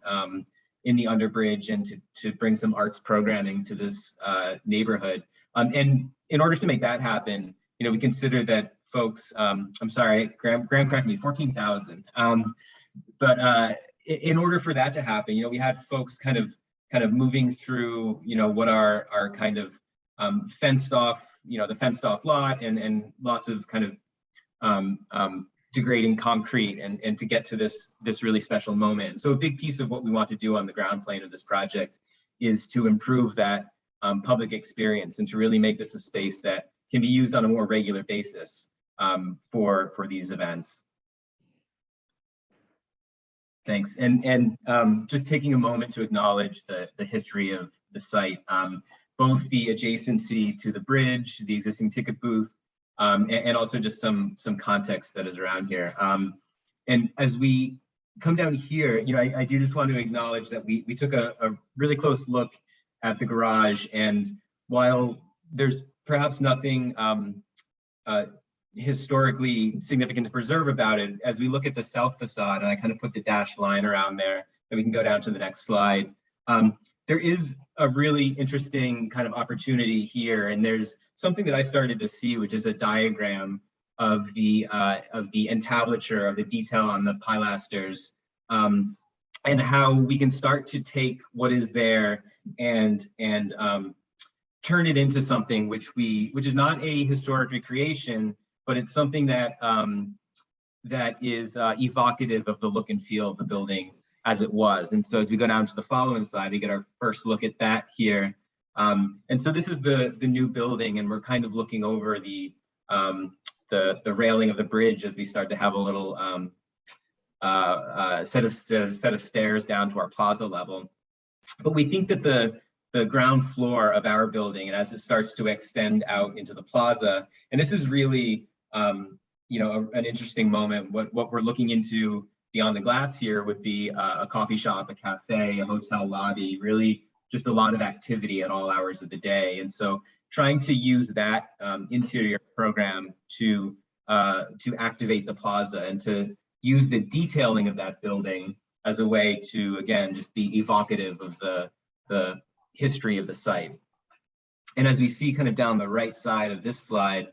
in the underbridge and to bring some arts programming to this neighborhood. And in order to make that happen, you know, we consider that folks, I'm sorry, Graham corrected me, 14,000. But in order for that to happen, you know, we had folks kind of moving through, you know, what are kind of fenced off, you know, the fenced off lot and lots of kind of degrading concrete and to get to this really special moment. So a big piece of what we want to do on the ground plane of this project is to improve that public experience and to really make this a space that can be used on a more regular basis for these events. Thanks. And just taking a moment to acknowledge the history of the site, both the adjacency to the bridge, the existing ticket booth, and also just some context that is around here. And as we come down here, you know, I do just want to acknowledge that we took a really close look at the garage, and while there's perhaps nothing historically significant to preserve about it, as we look at the south facade, and I kind of put the dashed line around there, and we can go down to the next slide. There is a really interesting kind of opportunity here, and there's something that I started to see, which is a diagram of the entablature, of the detail on the pilasters, and how we can start to take what is there and turn it into something which is not a historic recreation, but it's something that that is evocative of the look and feel of the building as it was. And so as we go down to the following slide, we get our first look at that here. And so this is the new building, and we're kind of looking over the railing of the bridge as we start to have a little set of stairs down to our plaza level. But we think that the ground floor of our building, and as it starts to extend out into the plaza, and this is really you know, an interesting moment. What we're looking into beyond the glass here would be a coffee shop, a cafe, a hotel lobby, really just a lot of activity at all hours of the day. And so trying to use that interior program to activate the plaza and to use the detailing of that building as a way to, again, just be evocative of the history of the site. And as we see kind of down the right side of this slide,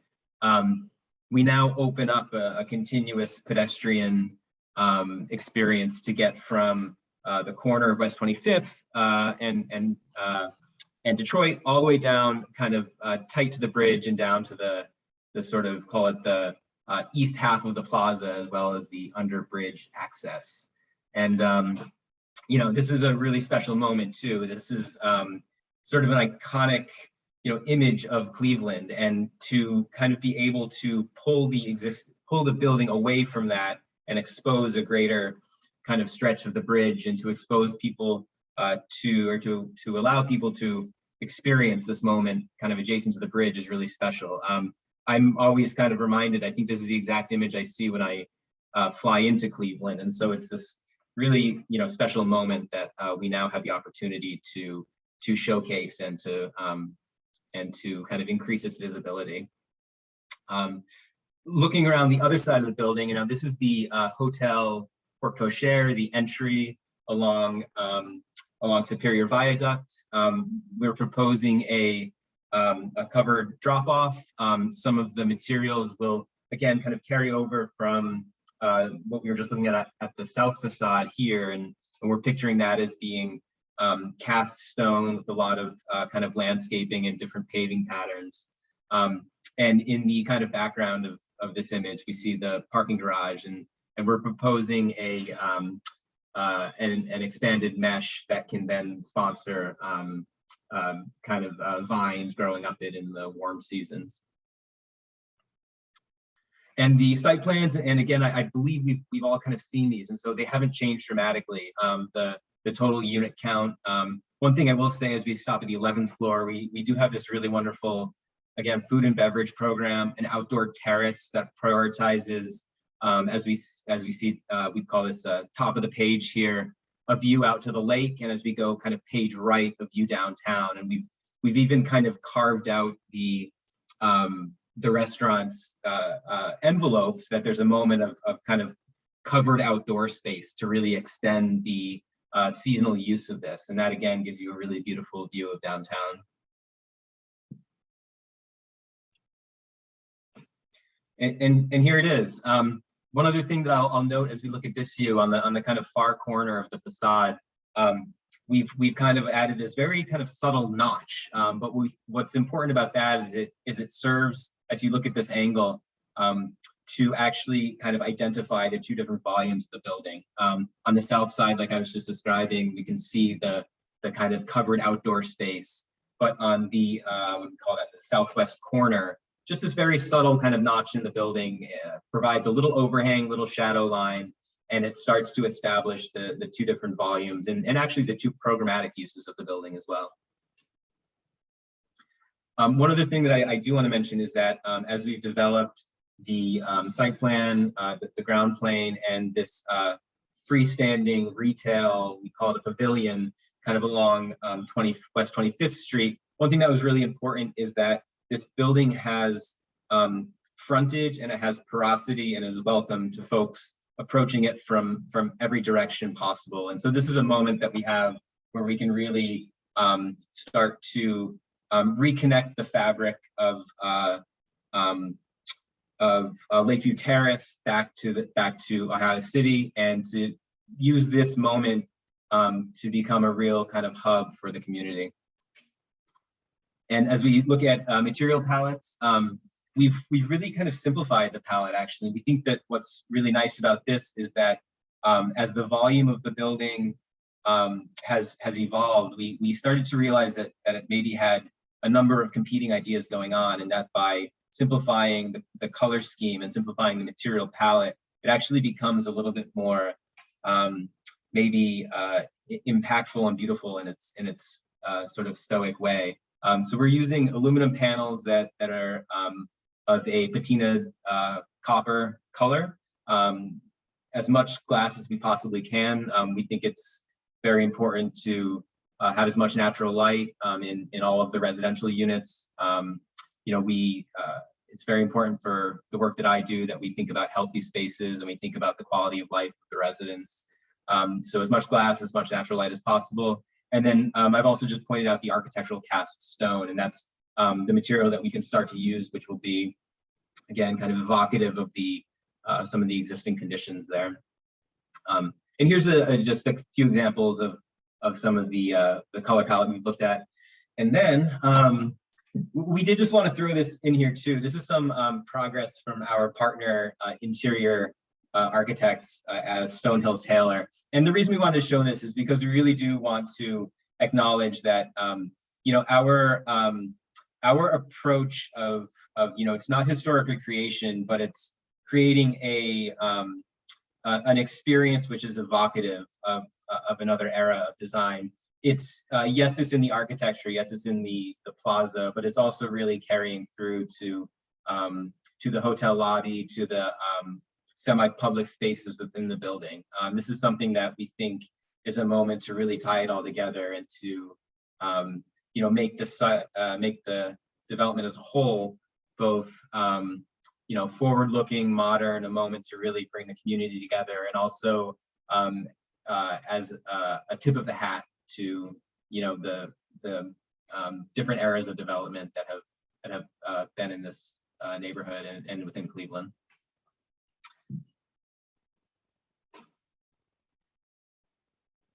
we now open up a continuous pedestrian experience to get from the corner of West 25th and Detroit all the way down kind of tight to the bridge and down to the sort of, call it the east half of the plaza, as well as the underbridge access. And you know, this is a really special moment too. This is sort of an iconic, you know, image of Cleveland, and to kind of be able to pull the pull the building away from that and expose a greater kind of stretch of the bridge, and to expose people to allow people to experience this moment kind of adjacent to the bridge is really special. I'm always kind of reminded, I think this is the exact image I see when I fly into Cleveland. And so it's this really, special moment that we now have the opportunity to showcase and to kind of increase its visibility. Looking around the other side of the building, this is the Hotel Porte Cochere, the entry along Superior Viaduct. We're proposing a covered drop-off. Some of the materials will, again, kind of carry over from what we were just looking at the south facade here, and we're picturing that as being cast stone with a lot of kind of landscaping and different paving patterns. And in the kind of background of this image, we see the parking garage, and we're proposing an expanded mesh that can then sponsor kind of vines growing up it in the warm seasons. And the site plans, and again, I believe we've all kind of seen these, and so they haven't changed dramatically. The total unit count. One thing I will say as we stop at the 11th floor, we do have this really wonderful, again, food and beverage program, an outdoor terrace that prioritizes, as we see, we call this top of the page here, a view out to the lake, and as we go kind of page right, a view downtown. And we've even kind of carved out the restaurant's envelopes, that there's a moment of kind of covered outdoor space to really extend the seasonal use of this. And that again gives you a really beautiful view of downtown. And here it is. One other thing that I'll note as we look at this view on the kind of far corner of the facade, we've kind of added this very kind of subtle notch. But what's important about that is it serves, as you look at this angle, to actually kind of identify the two different volumes of the building. On the south side, like I was just describing, we can see the kind of covered outdoor space. But on the, what we call that, the southwest corner, just this very subtle kind of notch in the building provides a little overhang, little shadow line, and it starts to establish the two different volumes and actually the two programmatic uses of the building as well. One other thing that I do want to mention is that as we've developed the site plan, the ground plane, and this freestanding retail, we call it a pavilion, kind of along West 25th Street, one thing that was really important is that this building has frontage and it has porosity and is welcome to folks approaching it from every direction possible. And so this is a moment that we have where we can really start to reconnect the fabric of Lakeview Terrace back to Ohio City, and to use this moment to become a real kind of hub for the community. And as we look at material palettes, we've really kind of simplified the palette. Actually, we think that what's really nice about this is that as the volume of the building has evolved, we started to realize that it maybe had a number of competing ideas going on, and that by simplifying the color scheme and simplifying the material palette, it actually becomes a little bit more maybe impactful and beautiful in its sort of stoic way. So we're using aluminum panels that are of a patina copper color, as much glass as we possibly can. We think it's very important to have as much natural light in all of the residential units. It's very important for the work that I do that we think about healthy spaces and we think about the quality of life of the residents. So as much glass, as much natural light as possible. And then I've also just pointed out the architectural cast stone, and that's the material that we can start to use, which will be, again, kind of evocative of some of the existing conditions there. And here's just a few examples of some of the color palette we've looked at. And then we did just want to throw this in here too. This is some progress from our partner interior architects as Stonehill Taylor. And the reason we wanted to show this is because we really do want to acknowledge that our approach of it's not historic recreation, but it's creating an experience which is evocative of another era of design. It's yes, it's in the architecture, yes, it's in the plaza, but it's also really carrying through to the hotel lobby, to the semi-public spaces within the building. This is something that we think is a moment to really tie it all together and to make the development as a whole both forward-looking, modern, a moment to really bring the community together, and also as a tip of the hat to the different eras of development that have been in this neighborhood and within Cleveland.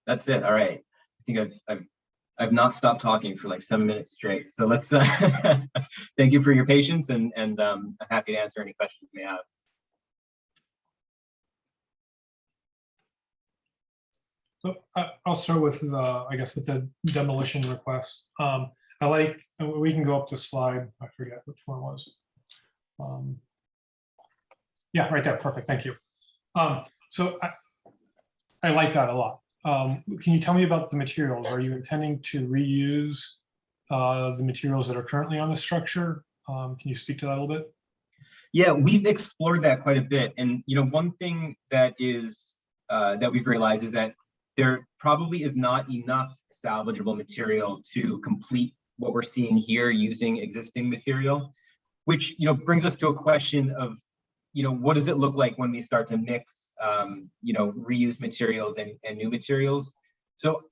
That's it. All right. I think I've not stopped talking for like 7 minutes straight. So let's thank you for your patience, and I'm happy to answer any questions you may have. So I'll start with I guess with the demolition request. We can go up to slide, I forget which one was. Yeah, right there. Perfect. Thank you. So I like that a lot. Can you tell me about the materials? Are you intending to reuse the materials that are currently on the structure? Can you speak to that a little bit? Yeah, we've explored that quite a bit. And one thing that we've realized is that there probably is not enough salvageable material to complete what we're seeing here using existing material, which brings us to a question of what does it look like when we start to mix reused materials and new materials. So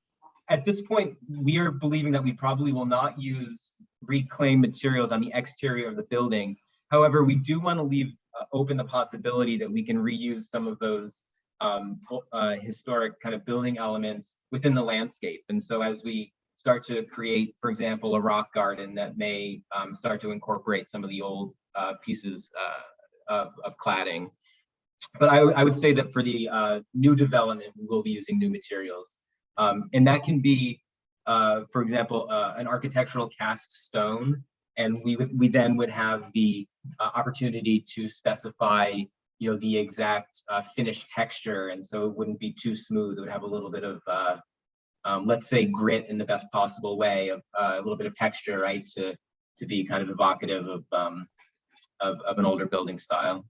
at this point, we are believing that we probably will not use reclaimed materials on the exterior of the building. However, we do want to leave open the possibility that we can reuse some of those historic kind of building elements within the landscape. And so as we start to create, for example, a rock garden that may start to incorporate some of the old pieces of cladding. But I would say that for the new development, we will be using new materials. And that can be, for example, an architectural cast stone. And we then would have the opportunity to specify the exact finished texture. And so it wouldn't be too smooth. It would have a little bit of, let's say, grit in the best possible way, of a little bit of texture, right? To be kind of evocative of an older building style.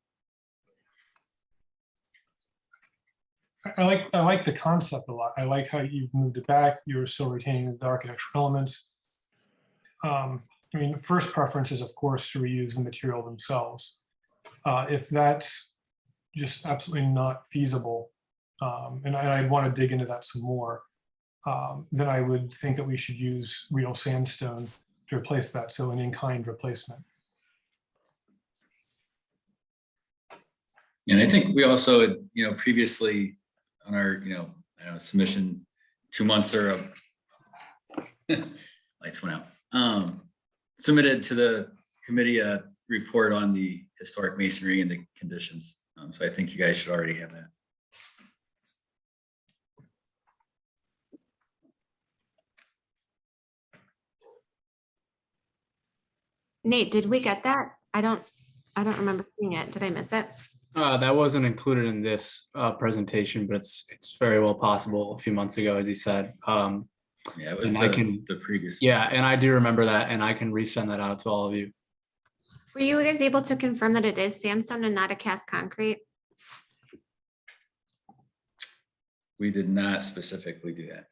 I like the concept a lot. I like how you've moved it back. You're still retaining the architectural elements. I mean, the first preference is, of course, to reuse the material themselves. If that's just absolutely not feasible, and I'd want to dig into that some more, then I would think that we should use real sandstone to replace that, so an in-kind replacement. And I think we also, previously on our, submission 2 months or lights went out, submitted to the committee a report on the historic masonry and the conditions. So I think you guys should already have that. Nate, did we get that? I don't remember seeing it. Did I miss it? That wasn't included in this presentation, but it's very well possible a few months ago, as he said. Yeah, it was the previous. Yeah, and I do remember that, and I can resend that out to all of you. Were you guys able to confirm that it is sandstone and not a cast concrete? We did not specifically do that.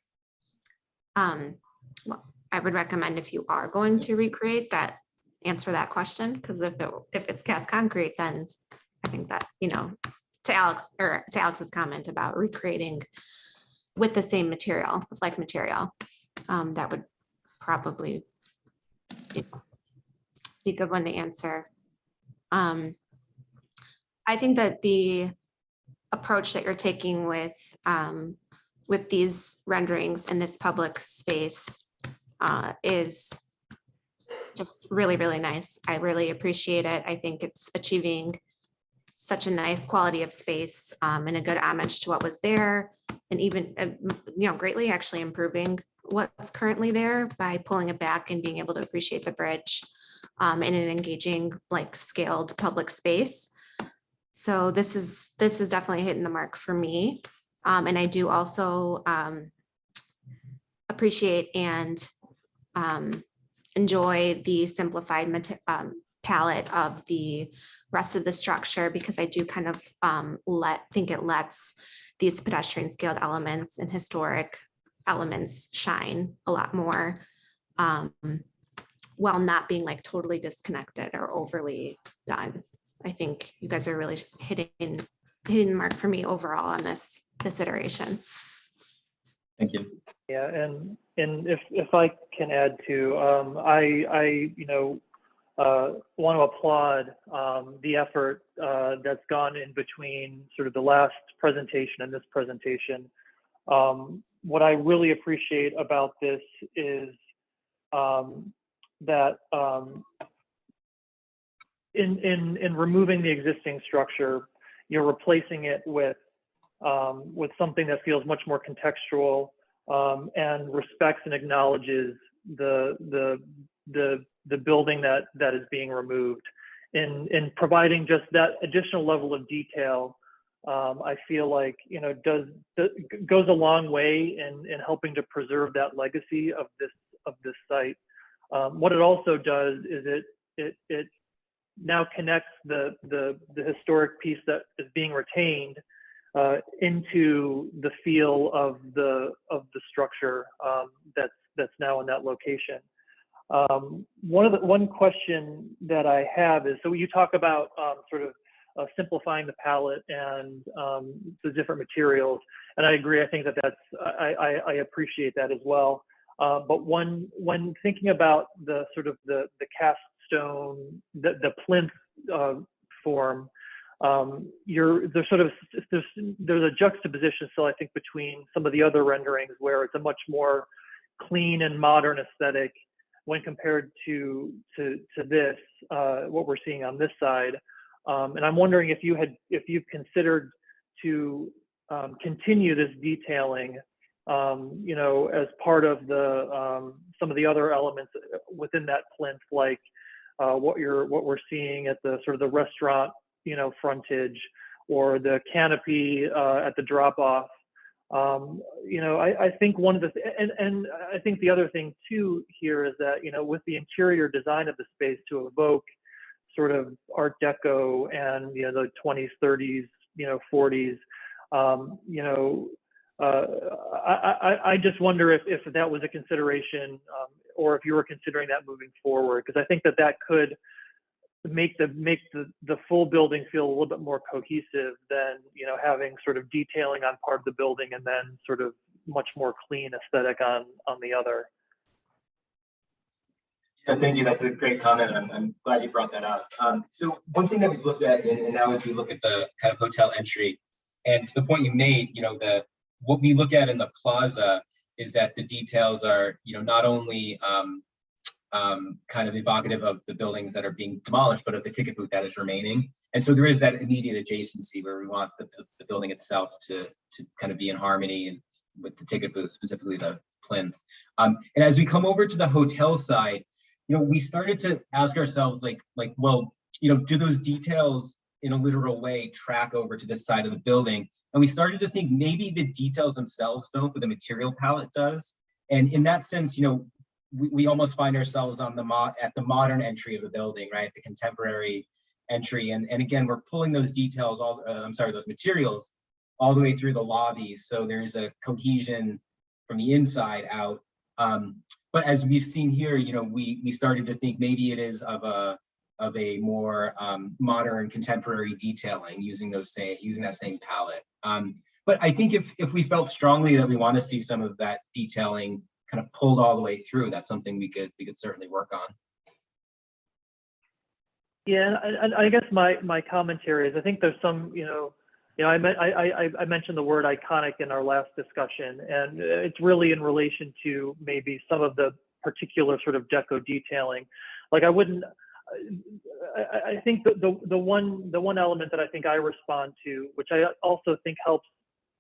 Well, I would recommend, if you are going to recreate that, answer that question, because if it's cast concrete, then I think that, to Alex's comment about recreating with the same material, with like material, that would probably be a good one to answer. I think that the approach that you're taking with these renderings in this public space is just really, really nice. I really appreciate it. I think it's achieving such a nice quality of space and a good homage to what was there, and even, greatly actually improving what's currently there by pulling it back and being able to appreciate the bridge in an engaging, like, scaled public space. So this is definitely hitting the mark for me. And I do also appreciate and enjoy the simplified palette of the rest of the structure, because I do kind of think it lets these pedestrian scaled elements and historic elements shine a lot more, while not being like totally disconnected or overly done. I think you guys are really hitting the mark for me overall on this iteration. Thank you. Yeah, and if I can add to, I want to applaud the effort that's gone in between sort of the last presentation and this presentation. What I really appreciate about this is that in removing the existing structure, you're replacing it with something that feels much more contextual and respects and acknowledges the building that is being removed. In providing just that additional level of detail, I feel like goes a long way in helping to preserve that legacy of this site. What it also does is it now connects the historic piece that is being retained into the feel of the structure that's now in that location. One question that I have is, so you talk about sort of simplifying the palette and the different materials, and I agree. I think I appreciate that as well. But when thinking about the sort of the cast stone, the plinth form, there's a juxtaposition still, I think, between some of the other renderings where it's a much more clean and modern aesthetic when compared to this, what we're seeing on this side. And I'm wondering if you've considered to continue this detailing, as part of some of the other elements within that plinth, like what we're seeing at the sort of the restaurant, frontage, or the canopy at the drop off. I think one of the and I think the other thing too here is that with the interior design of the space to evoke sort of Art Deco and the 20s, 30s, 40s. I just wonder if that was a consideration, or if you were considering that moving forward, because I think that could make the full building feel a little bit more cohesive than having sort of detailing on part of the building and then sort of much more clean aesthetic on the other. Yeah, thank you. That's a great comment. I'm glad you brought that up. So one thing that we've looked at, and now as we look at the kind of hotel entry, and to the point you made, what we look at in the plaza is that the details are, not only kind of evocative of the buildings that are being demolished, but of the ticket booth that is remaining. And so there is that immediate adjacency where we want the building itself to kind of be in harmony with the ticket booth, specifically the plinth. And as we come over to the hotel side, we started to ask ourselves, well, do those details in a literal way track over to this side of the building? And we started to think maybe the details themselves don't, but the material palette does. And in that sense, we almost find ourselves on at the modern entry of the building, right? The contemporary entry. And again, we're pulling those details, those materials all the way through the lobbies. So there's a cohesion from the inside out. But as we've seen here, we started to think maybe it is of a more modern contemporary detailing using that same palette. But I think if we felt strongly that we want to see some of that detailing kind of pulled all the way through, that's something we could certainly work on. Yeah, and I guess my commentary is, I think there's some, I mentioned the word iconic in our last discussion, and it's really in relation to maybe some of the particular sort of deco detailing. Like I think the one element that I think I respond to, which I also think helps,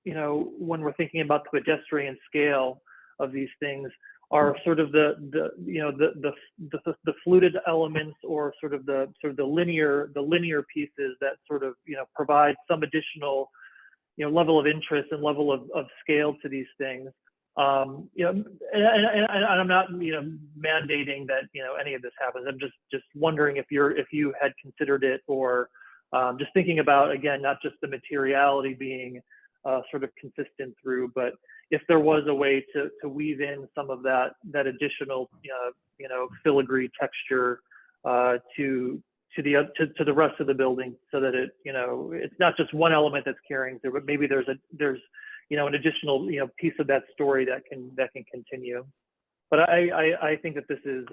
when we're thinking about the pedestrian scale of these things, are sort of the fluted elements, or sort of the linear pieces that sort of provide some additional level of interest and level of scale to these things. And I'm not mandating that any of this happens. I'm just wondering if you had considered it, or just thinking about, again, not just the materiality being sort of consistent through, but if there was a way to weave in some of that additional filigree texture to the rest of the building, so that it's not just one element that's carrying through, but maybe there's an additional piece of that story that can continue. But I think that this is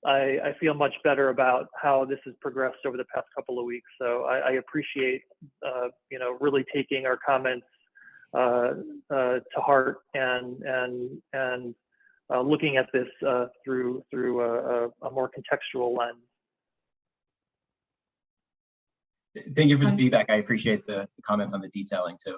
I feel much better about how this has progressed over the past couple of weeks. So I appreciate really taking our comments to heart and looking at this through a more contextual lens. Thank you for the feedback. I appreciate the comments on the detailing too.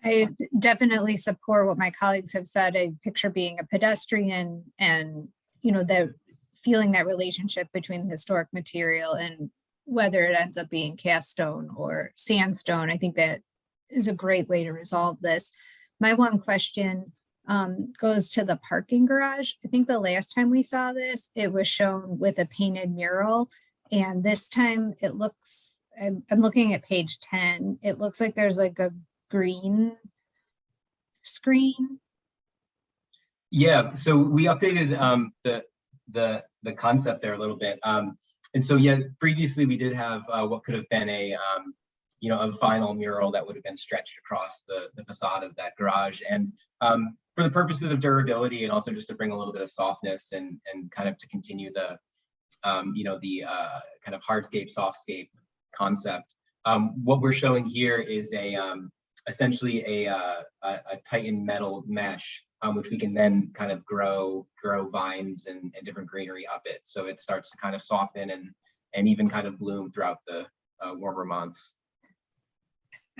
I definitely support what my colleagues have said. I picture being a pedestrian and, the feeling that relationship between the historic material and whether it ends up being cast stone or sandstone. I think that is a great way to resolve this. My one question goes to the parking garage. I think the last time we saw this, it was shown with a painted mural. And this time it looks, I'm looking at page 10, it looks like there's like a green screen. Yeah, so we updated the concept there a little bit. And so yeah, previously we did have what could have been a vinyl mural that would have been stretched across the facade of that garage. And for the purposes of durability, and also just to bring a little bit of softness and kind of to continue the kind of hardscape, softscape concept. What we're showing here is essentially a tightened metal mesh, which we can then kind of grow vines and different greenery up it. So it starts to kind of soften and even kind of bloom throughout the warmer months.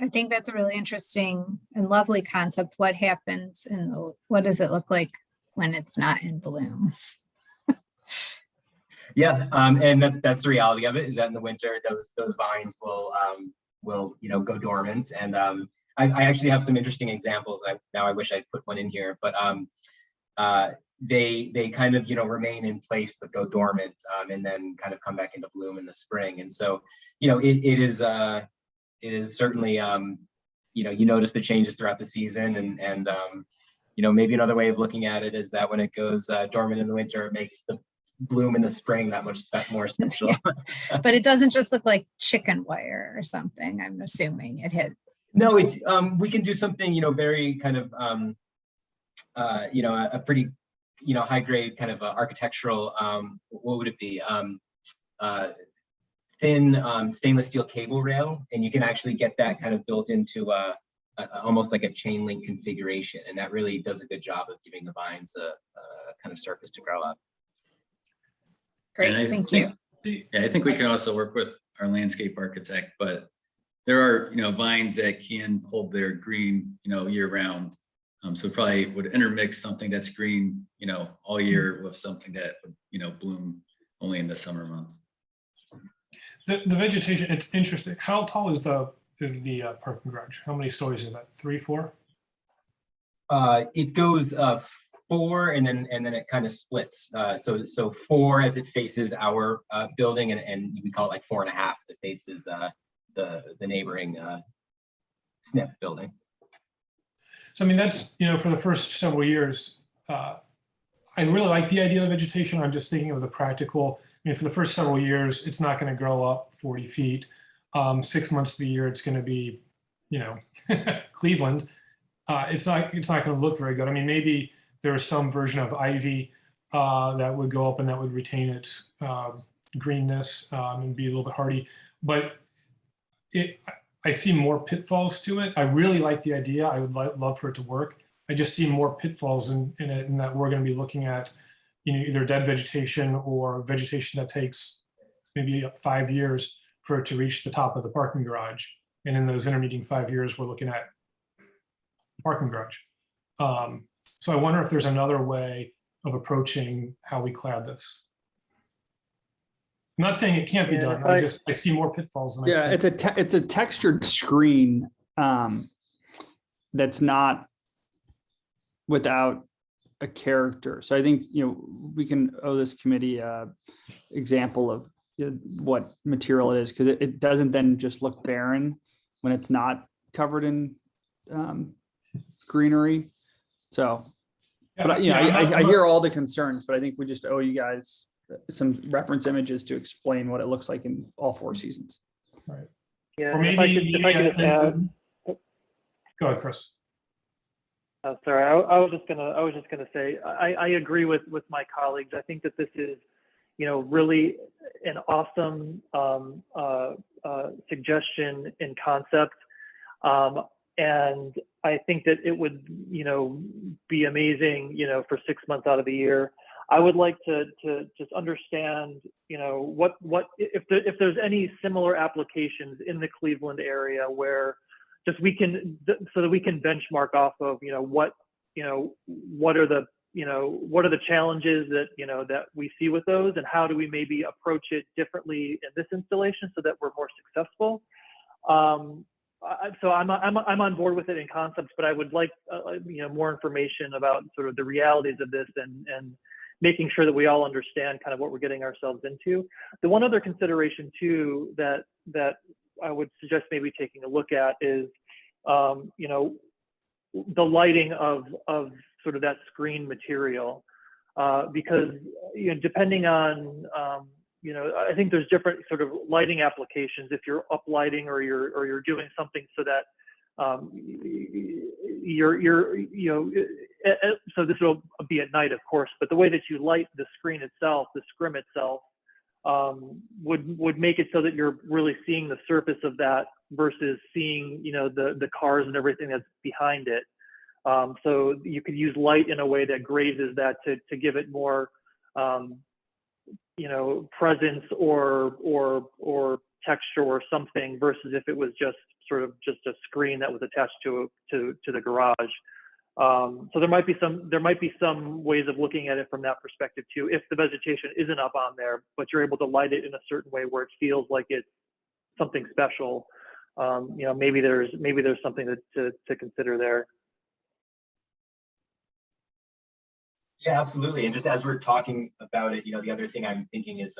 I think that's a really interesting and lovely concept. What happens and what does it look like when it's not in bloom? Yeah, and that's the reality of it, is that in the winter, those vines will go dormant. And I actually have some interesting examples. Now I wish I'd put one in here, but they kind of remain in place but go dormant, and then kind of come back into bloom in the spring. And so it is certainly you notice the changes throughout the season, and maybe another way of looking at it is that when it goes dormant in the winter, it makes the bloom in the spring that much more special. But it doesn't just look like chicken wire or something. I'm assuming it hit. No, it's we can do something very kind of a pretty high grade kind of architectural what would it be, thin stainless steel cable rail, and you can actually get that kind of built into almost like a chain link configuration, and that really does a good job of giving the vines a kind of surface to grow up. Great, thank you. Yeah, I think we can also work with our landscape architect, but there are vines that can hold their green year round. So probably would intermix something that's green all year with something that would bloom only in the summer months. The vegetation, it's interesting. How tall is the parking garage? How many stories is that? 3, 4? It goes 4, and then it kind of splits. So 4 as it faces our building, and we call it like 4.5 as it faces the neighboring SNP building. So I mean, that's for the first several years. I really like the idea of vegetation. I'm just thinking of the practical. I mean, for the first several years, it's not going to grow up 40 feet. 6 months of the year, it's going to be, Cleveland. It's not going to look very good. I mean, maybe there's some version of ivy that would go up and that would retain its greenness and be a little bit hardy. But I see more pitfalls to it. I really like the idea. I would love for it to work. I just see more pitfalls in it, and that we're going to be looking at, either dead vegetation or vegetation that takes maybe 5 years for it to reach the top of the parking garage. And in those intermediate 5 years, we're looking at parking garage. So I wonder if there's another way of approaching how we clad this. I'm not saying it can't be Yeah, done. I see more pitfalls than I Yeah, see. it's a textured screen that's not without a character. So I think, we can owe this committee a example of what material it is, because it doesn't then just look barren when it's not covered in greenery. So, but I hear all the concerns, but I think we just owe you guys some reference images to explain what it looks like in all 4 seasons. Right. Yeah, Or if I could just add. Go ahead, Chris. Oh, sorry, I was just gonna say I agree with my colleagues. I think that this is, really an awesome suggestion in concept, and I think that it would be amazing for 6 months out of the year. I would like to just understand what if there's any similar applications in the Cleveland area where just so that we can benchmark off of what are the challenges that we see with those, and how do we maybe approach it differently in this installation so that we're more successful. So I'm on board with it in concepts, but I would like more information about sort of the realities of this and making sure that we all understand kind of what we're getting ourselves into. The one other consideration too that I would suggest maybe taking a look at is, the lighting of sort of that screen material, because depending on I think there's different sort of lighting applications if you're uplighting or you're doing something so that so this will be at night, of course, but the way that you light the screen itself, the scrim itself, would make it so that you're really seeing the surface of that versus seeing the cars and everything that's behind it. So you could use light in a way that grazes that to give it more presence or texture or something, versus if it was just a screen that was attached to the garage. So there might be some ways of looking at it from that perspective too. If the vegetation isn't up on there, but you're able to light it in a certain way where it feels like it's something special, maybe there's something to consider there. Yeah, absolutely. And just as we're talking about it, the other thing I'm thinking is,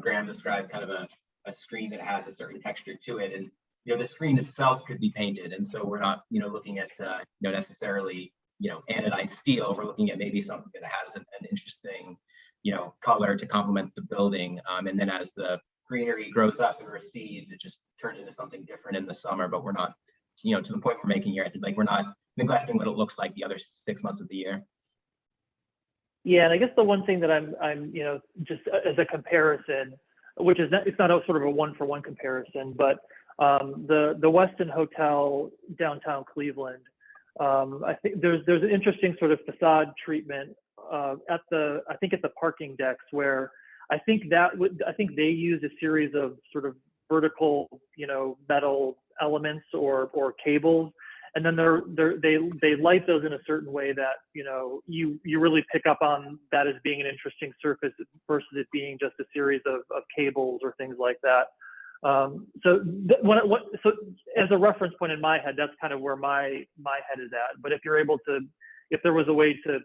Graham described kind of a screen that has a certain texture to it, and the screen itself could be painted, and so we're not looking at necessarily anodized steel. We're looking at maybe something that has an interesting color to complement the building, and then as the greenery grows up and recedes, it just turns into something different in the summer. But we're not to the point we're making here, I think we're not neglecting what it looks like the other 6 months of the year. Yeah, and I guess the one thing that I'm just as a comparison, which is it's not a sort of a one-for-one comparison, but the Westin Hotel downtown Cleveland, I think there's an interesting sort of facade treatment at the parking decks, where I think they use a series of sort of vertical metal elements or cables, and then they light those in a certain way that you really pick up on that as being an interesting surface versus it being just a series of cables or things like that. So as a reference point in my head, that's kind of where my head is at. But if there was a way to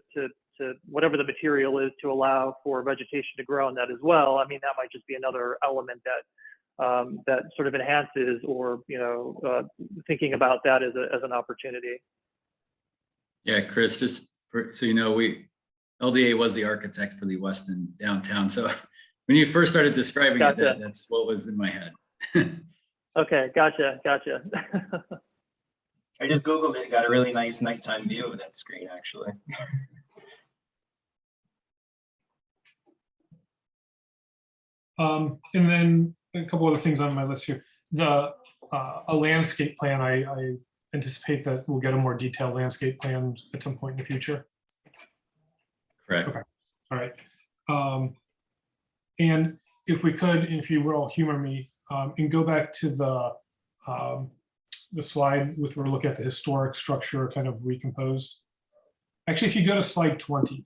whatever the material is to allow for vegetation to grow on that as well, I mean, that might just be another element that sort of enhances or thinking about that as an opportunity. Yeah, Chris, just so you know, LDA was the architect for the Westin downtown. So when you first started describing it, that's what was in my head. Okay, gotcha. I just Googled it, got a really nice nighttime view of that screen, actually. And then a couple other things on my list here. A landscape plan, I anticipate that we'll get a more detailed landscape plan at some point in the future. Correct. Okay. All right. And if we could, if you will, humor me, and go back to the slide with where we look at the historic structure kind of recomposed. Actually, if you go to slide 20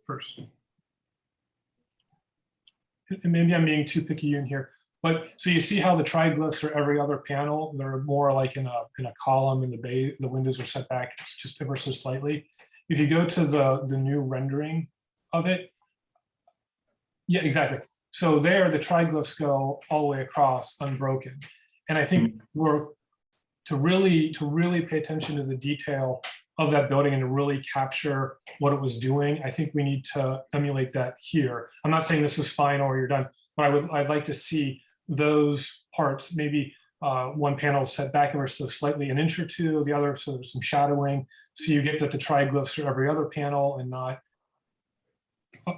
first. And maybe I'm being too picky in here, but so you see how the triglyphs are every other panel, they're more like in a column, and the windows are set back just ever so slightly. If you go to the new rendering of it, yeah, exactly. So there, the triglyphs go all the way across unbroken. And I think we're to really pay attention to the detail of that building and to really capture what it was doing. I think we need to emulate that here. I'm not saying this is final or you're done, but I'd like to see those parts, maybe one panel set back ever so slightly an inch or two, the other, so there's some shadowing. So you get that the triglyphs are every other panel and not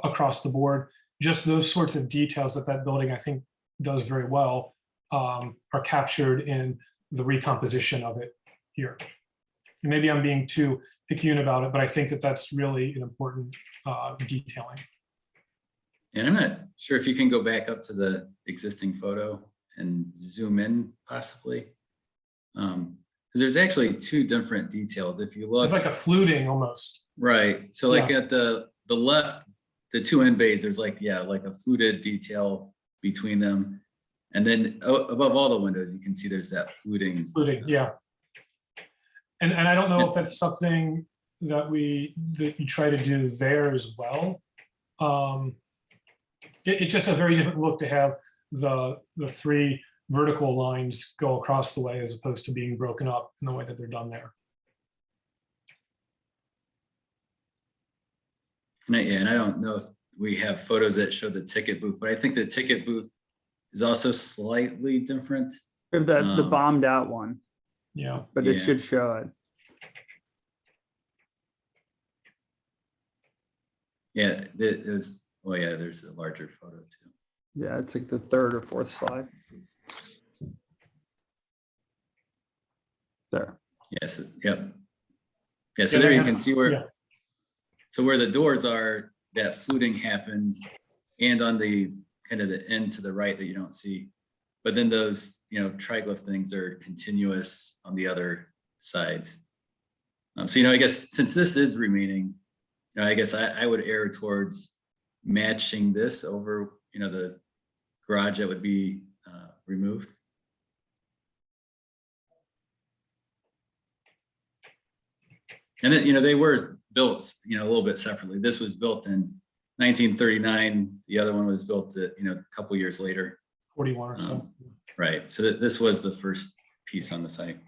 across the board. Just those sorts of details that building, I think, does very well, are captured in the recomposition of it here. And maybe I'm being too picayune about it, but I think that that's really an important detailing. And I'm not sure if you can go back up to the existing photo and zoom in possibly. Because there's actually two different details. If you look, It's like a fluting almost. right. So like Yeah. at the left, the two end bays, there's like, yeah, like a fluted detail between them. And then above all the windows, you can see there's that fluting. Fluting, yeah. And I don't know if that's something that you try to do there as well. It's just a very different look to have the three vertical lines go across the way as opposed to being broken up in the way that they're done there. And I don't know if we have photos that show the ticket booth, but I think the ticket booth is also slightly different. We have the bombed out one. Yeah. But it should show it. Yeah, it was, oh yeah, there's a larger photo too. Yeah, it's like the third or fourth slide. There. Yes, yep. Yeah, so there you can see where, yeah. so where the doors are, that fluting happens, and on the kind of the end to the right that you don't see. But then those, triglyph things are continuous on the other sides. So, I guess since this is remaining, I guess I would err towards matching this over, the garage that would be removed. And then, they were built, a little bit separately. This was built in 1939. The other one was built, a couple years later. 41 or so. Right. So this was the first piece on the site.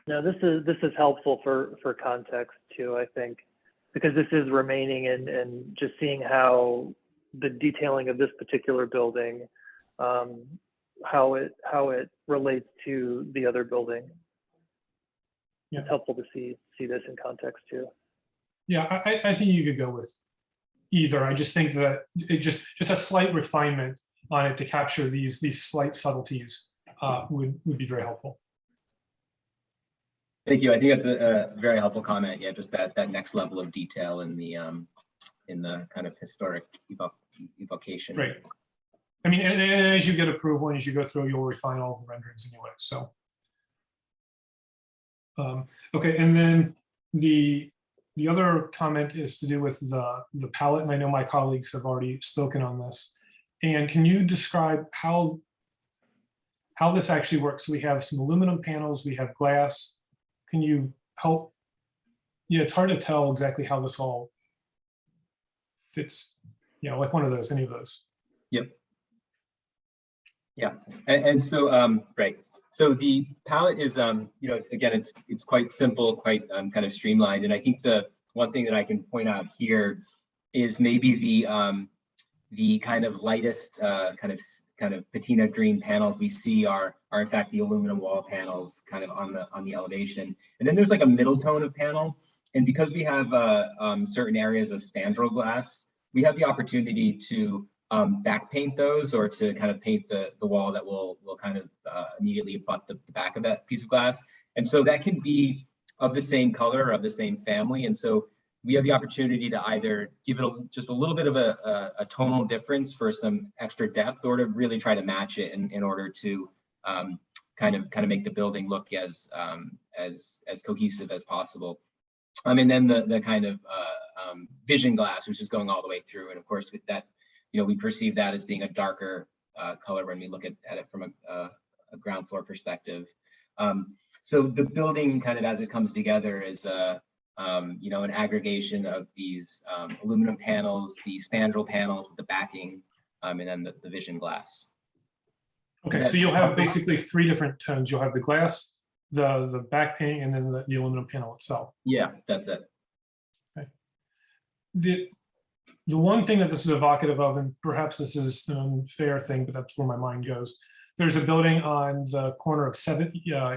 No, this is helpful for context too, I think, because this is remaining and just seeing how the detailing of this particular building, how it relates to the other building. Yeah. It's helpful to see this in context too. Yeah, I think you could go with either. I just think that it just a slight refinement on it to capture these slight subtleties would be very helpful. Thank you. I think that's a very helpful comment. Yeah, just that next level of detail in the kind of historic evocation. Right. I mean, and as you get approval and as you go through, you'll refine all the renderings anyway. So, okay, and then the other comment is to do with the palette, and I know my colleagues have already spoken on this. And can you describe how this actually works? So we have some aluminum panels, we have glass. Can you help? Yeah, it's hard to tell exactly how this all fits. Yeah, like one of those, any of those. Yep. Yeah, and so right. So the palette is again it's quite simple, quite kind of streamlined, and I think the one thing that I can point out here is maybe the kind of lightest kind of patina green panels we see are in fact the aluminum wall panels kind of on the elevation, and then there's like a middle tone of panel, and because we have certain areas of spandrel glass, we have the opportunity to back paint those, or to kind of paint the wall that will kind of immediately abut the back of that piece of glass. And so that can be of the same color, of the same family. And so we have the opportunity to either give it just a little bit of a tonal difference for some extra depth, or to really try to match it in order to kind of make the building look as cohesive as possible. And then the kind of vision glass, which is going all the way through. And of course, with that, we perceive that as being a darker color when we look at it from a ground floor perspective. So the building kind of as it comes together is an aggregation of these aluminum panels, the spandrel panels with the backing, and then the vision glass. Okay, so you'll have basically 3 different tones. You'll have the glass, the back painting, and then the aluminum panel itself. Yeah, that's it. Okay. The one thing that this is evocative of, and perhaps this is an unfair thing, but that's where my mind goes. There's a building on the corner of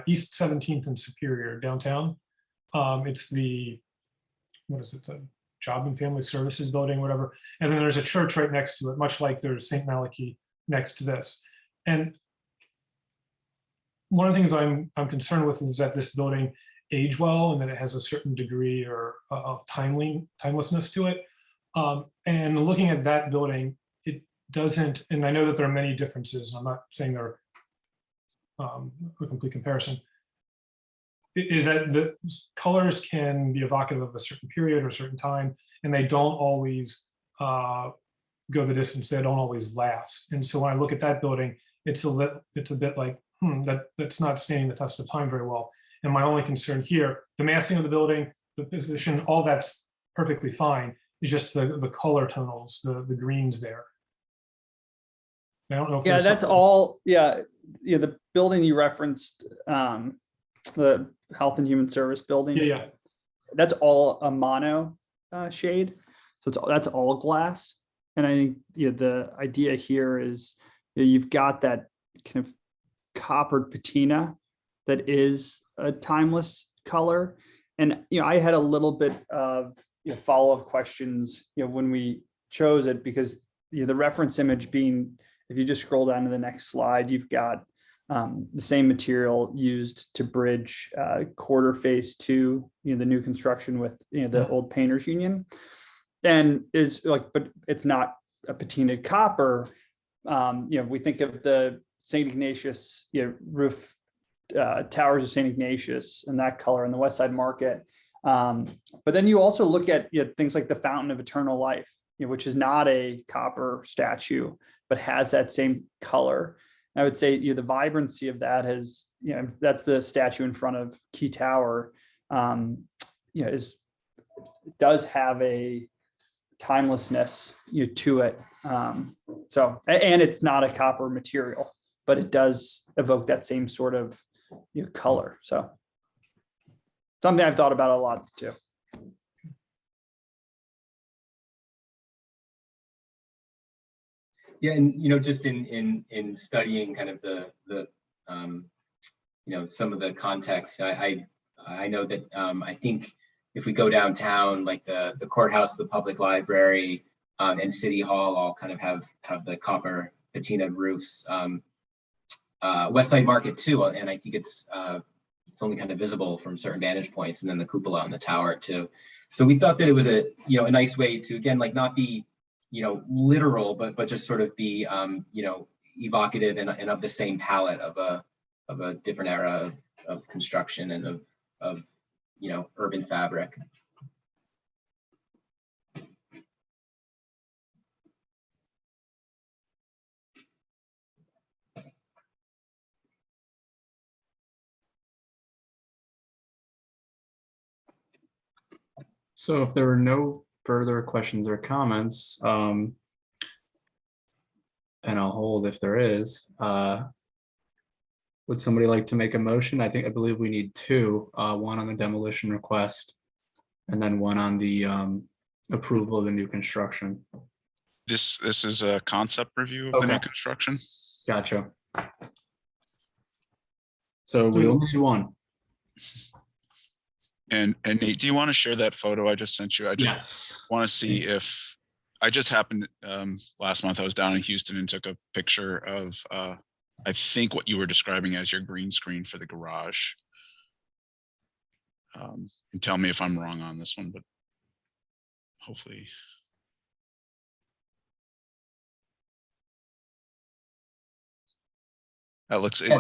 East 17th and Superior downtown. It's the, what is it, the Job and Family Services building, whatever. And then there's a church right next to it, much like there's St. Malachy next to this. And one of the things I'm concerned with is that this building age well, and that it has a certain degree of timelessness to it. And looking at that building, it doesn't, and I know that there are many differences. I'm not saying they're a complete comparison. Is that the colors can be evocative of a certain period or a certain time, and they don't always go the distance. They don't always last. And so when I look at that building, it's a bit like, that's not standing the test of time very well. And my only concern here, the massing of the building, the position, all that's perfectly fine. It's just the color tonals, the greens there. I don't know if that's all. Yeah, the building you referenced, the Health and Human Service building. Yeah. That's all a mono shade, so that's all glass. And I think the idea here is you've got that kind of coppered patina that is a timeless color. And I had a little bit of follow-up questions when we chose it, because the reference image being, if you just scroll down to the next slide, you've got the same material used to bridge quarter phase 2, the new construction with the old painters union, and is like, but it's not a patinaed copper. We think of the St. Ignatius roof towers of St. Ignatius and that color in the West Side Market. But then you also look at things like the Fountain of Eternal Life, which is not a copper statue, but has that same color. I would say the vibrancy of that has, that's the statue in front of Key Tower, does have a timelessness to it. So, and it's not a copper material, but it does evoke that same sort of color. So something I've thought about a lot too. Yeah, and just in studying kind of the some of the context, I know that I think if we go downtown, like the courthouse, the public library, and City Hall all kind of have the copper patina roofs. West Side Market too, and I think it's only kind of visible from certain vantage points, and then the cupola on the tower too. So we thought that it was a nice way to, again, like not be literal, but just sort of be evocative and of the same palette of a different era of construction and of urban fabric. So if there were no further questions or comments, and I'll hold if there is, would somebody like to make a motion? I believe we need 2, one on the demolition request and then one on the approval of the new construction. This is a concept review of the new construction. Gotcha. So we only need 1. And Nate, do you want to share that photo I just sent you? I just want to see if I just happened last month I was down in Houston and took a picture of I think what you were describing as your green screen for the garage. And tell me if I'm wrong on this one, but hopefully. That looks. Yeah,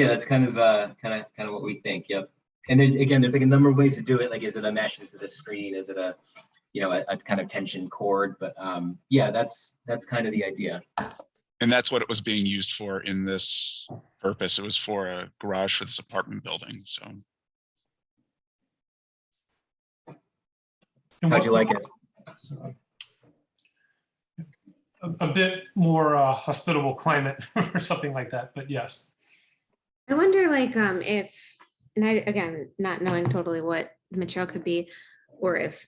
that's kind of what we think. Yep. And there's like a number of ways to do it. Like, is it a mesh? Is it a screen? Is it a, you know, a kind of tension cord? But yeah, that's kind of the idea. And that's what it was being used for in this purpose. It was for a garage for this apartment building, so. How'd you like it? A bit more hospitable climate or something like that, but yes. I wonder like if, and I, again, not knowing totally what the material could be, or if,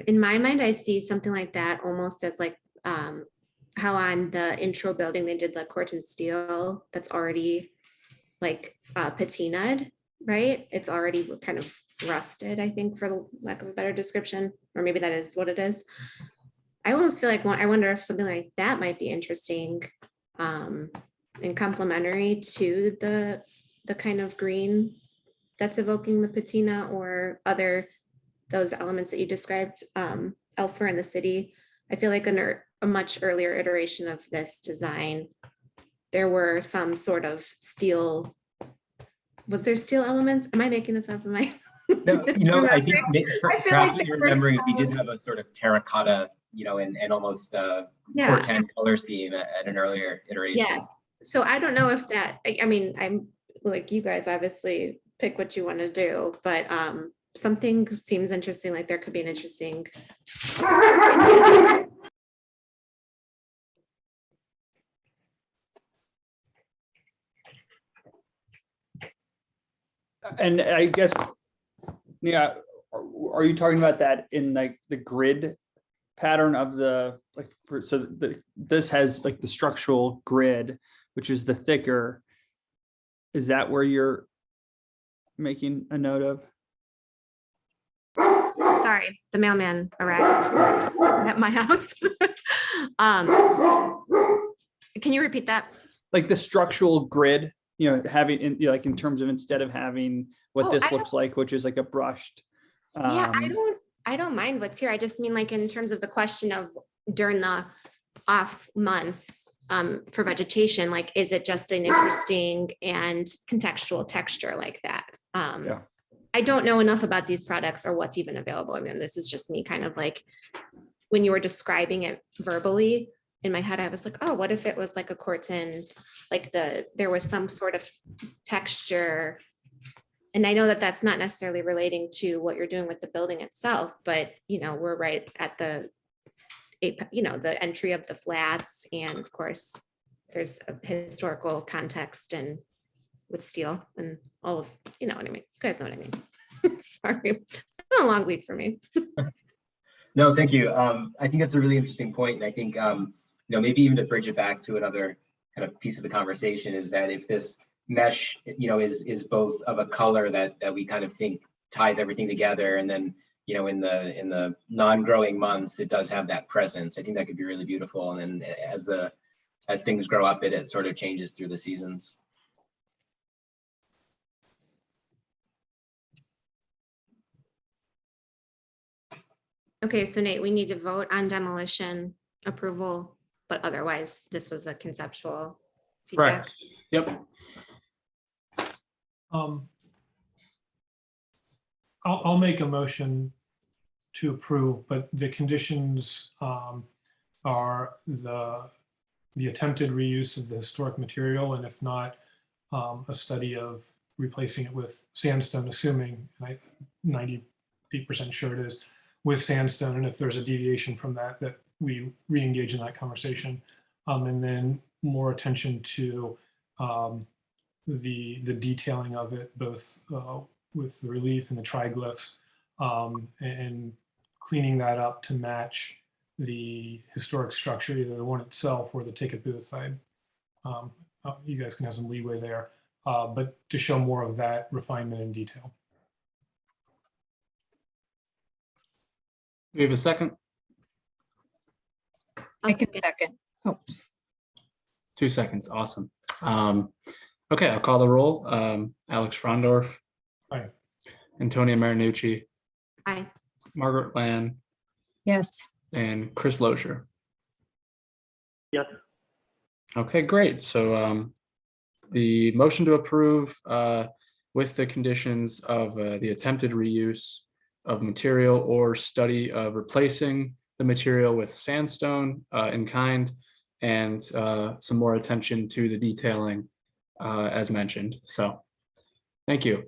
in my mind, I see something like that almost as like how on the intro building, they did the corten steel that's already like patinaed, right? It's already kind of rusted, I think, for lack of a better description, or maybe that is what it is. I almost feel like I wonder if something like that might be interesting and complementary to the kind of green that's evoking the patina or those elements that you described elsewhere in the city. I feel like a much earlier iteration of this design, there were some sort of steel. Was there steel elements? Am I making this up? Am I? No, you know, I think I feel perhaps like what you're remembering is we did have a sort of terracotta, you know, and almost Yeah. corten color scheme at an earlier iteration. Yes. So I don't know if that, I mean, I'm like, you guys obviously pick what you want to do, but something seems interesting, like there could be an interesting. And I guess, yeah, are you talking about that in like the grid pattern of the, like, this has like the structural grid, which is the thicker. Is that where you're making a note of? Sorry, the mailman arrived at my house. Can you repeat that? Like the structural grid, you know, having in, you know, like in terms of instead of having what this looks like, which is like a brushed. Yeah, I don't mind what's here. I just mean like in terms of the question of during the off months for vegetation, like, is it just an interesting and contextual texture like that? Yeah. I don't know enough about these products or what's even available. I mean, this is just me kind of like, when you were describing it verbally in my head, I was like, oh, what if it was like a corten, like there was some sort of texture. And I know that that's not necessarily relating to what you're doing with the building itself, but you know, we're right at the entry of the flats. And of course, there's a historical context and with steel and all of, you know what I mean? You guys know what I mean. Sorry, it's been a long week for me. No, thank you. I think that's a really interesting point. And I think, you know, maybe even to bridge it back to another kind of piece of the conversation is that if this mesh, you know, is both of a color that we kind of think ties everything together, and then, you know, in the non-growing months, it does have that presence. I think that could be really beautiful. And then as things grow up, it sort of changes through the seasons. Okay, so Nate, we need to vote on demolition approval, but otherwise this was a conceptual feedback. Correct. Yep. I'll make a motion to approve, but the conditions are the attempted reuse of the historic material, and if not, a study of replacing it with sandstone, assuming, and I'm 98% sure it is, with sandstone, and if there's a deviation from that we re-engage in that conversation, and then more attention to the detailing of it, both with the relief and the triglyphs, and cleaning that up to match the historic structure, either the one itself or the ticket booth. You guys can have some leeway there, but to show more of that refinement and detail. We have a second. I can second. Oh, 2 seconds. Awesome. Okay, I'll call the roll. Alex Frondorf. Aye. Antonia Marinucci. Aye. Margaret Land. yes. And Chris Lozier. Yes. Okay, great. So the motion to approve with the conditions of the attempted reuse of material or study of replacing the material with sandstone in kind, and some more attention to the detailing as mentioned. So thank you.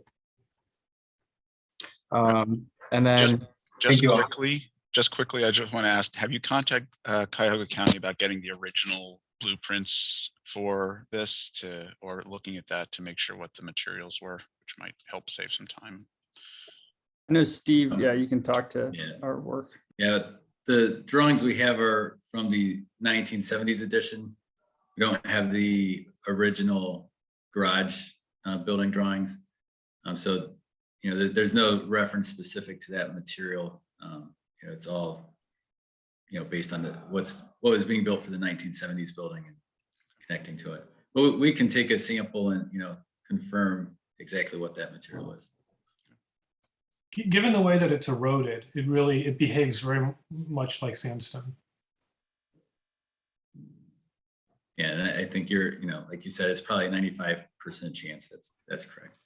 And then Just quickly, I just want to ask, have you contacted Cuyahoga County about getting the original blueprints for this or looking at that to make sure what the materials were, which might help save some time? I know Steve, yeah, you can talk to our work. Yeah, the drawings we have are from the 1970s edition. We don't have the original garage building drawings. So, there's no reference specific to that material. It's all, based on what was being built for the 1970s building and connecting to it. But we can take a sample and, confirm exactly what that material is. Given the way that it's eroded, it behaves very much like sandstone. Yeah, and I think you're, like you said, it's probably a 95% chance that's correct.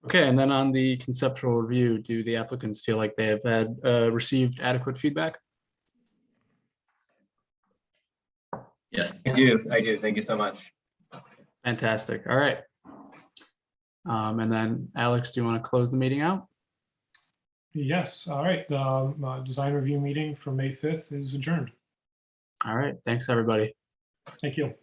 okay, and then on the conceptual review, do the applicants feel like they have received adequate feedback? Yes, I do. Thank you so much. Fantastic. All right. And then Alex, do you want to close the meeting out? Yes. All right. The design review meeting for May 5th is adjourned. All right. Thanks, everybody. Thank you.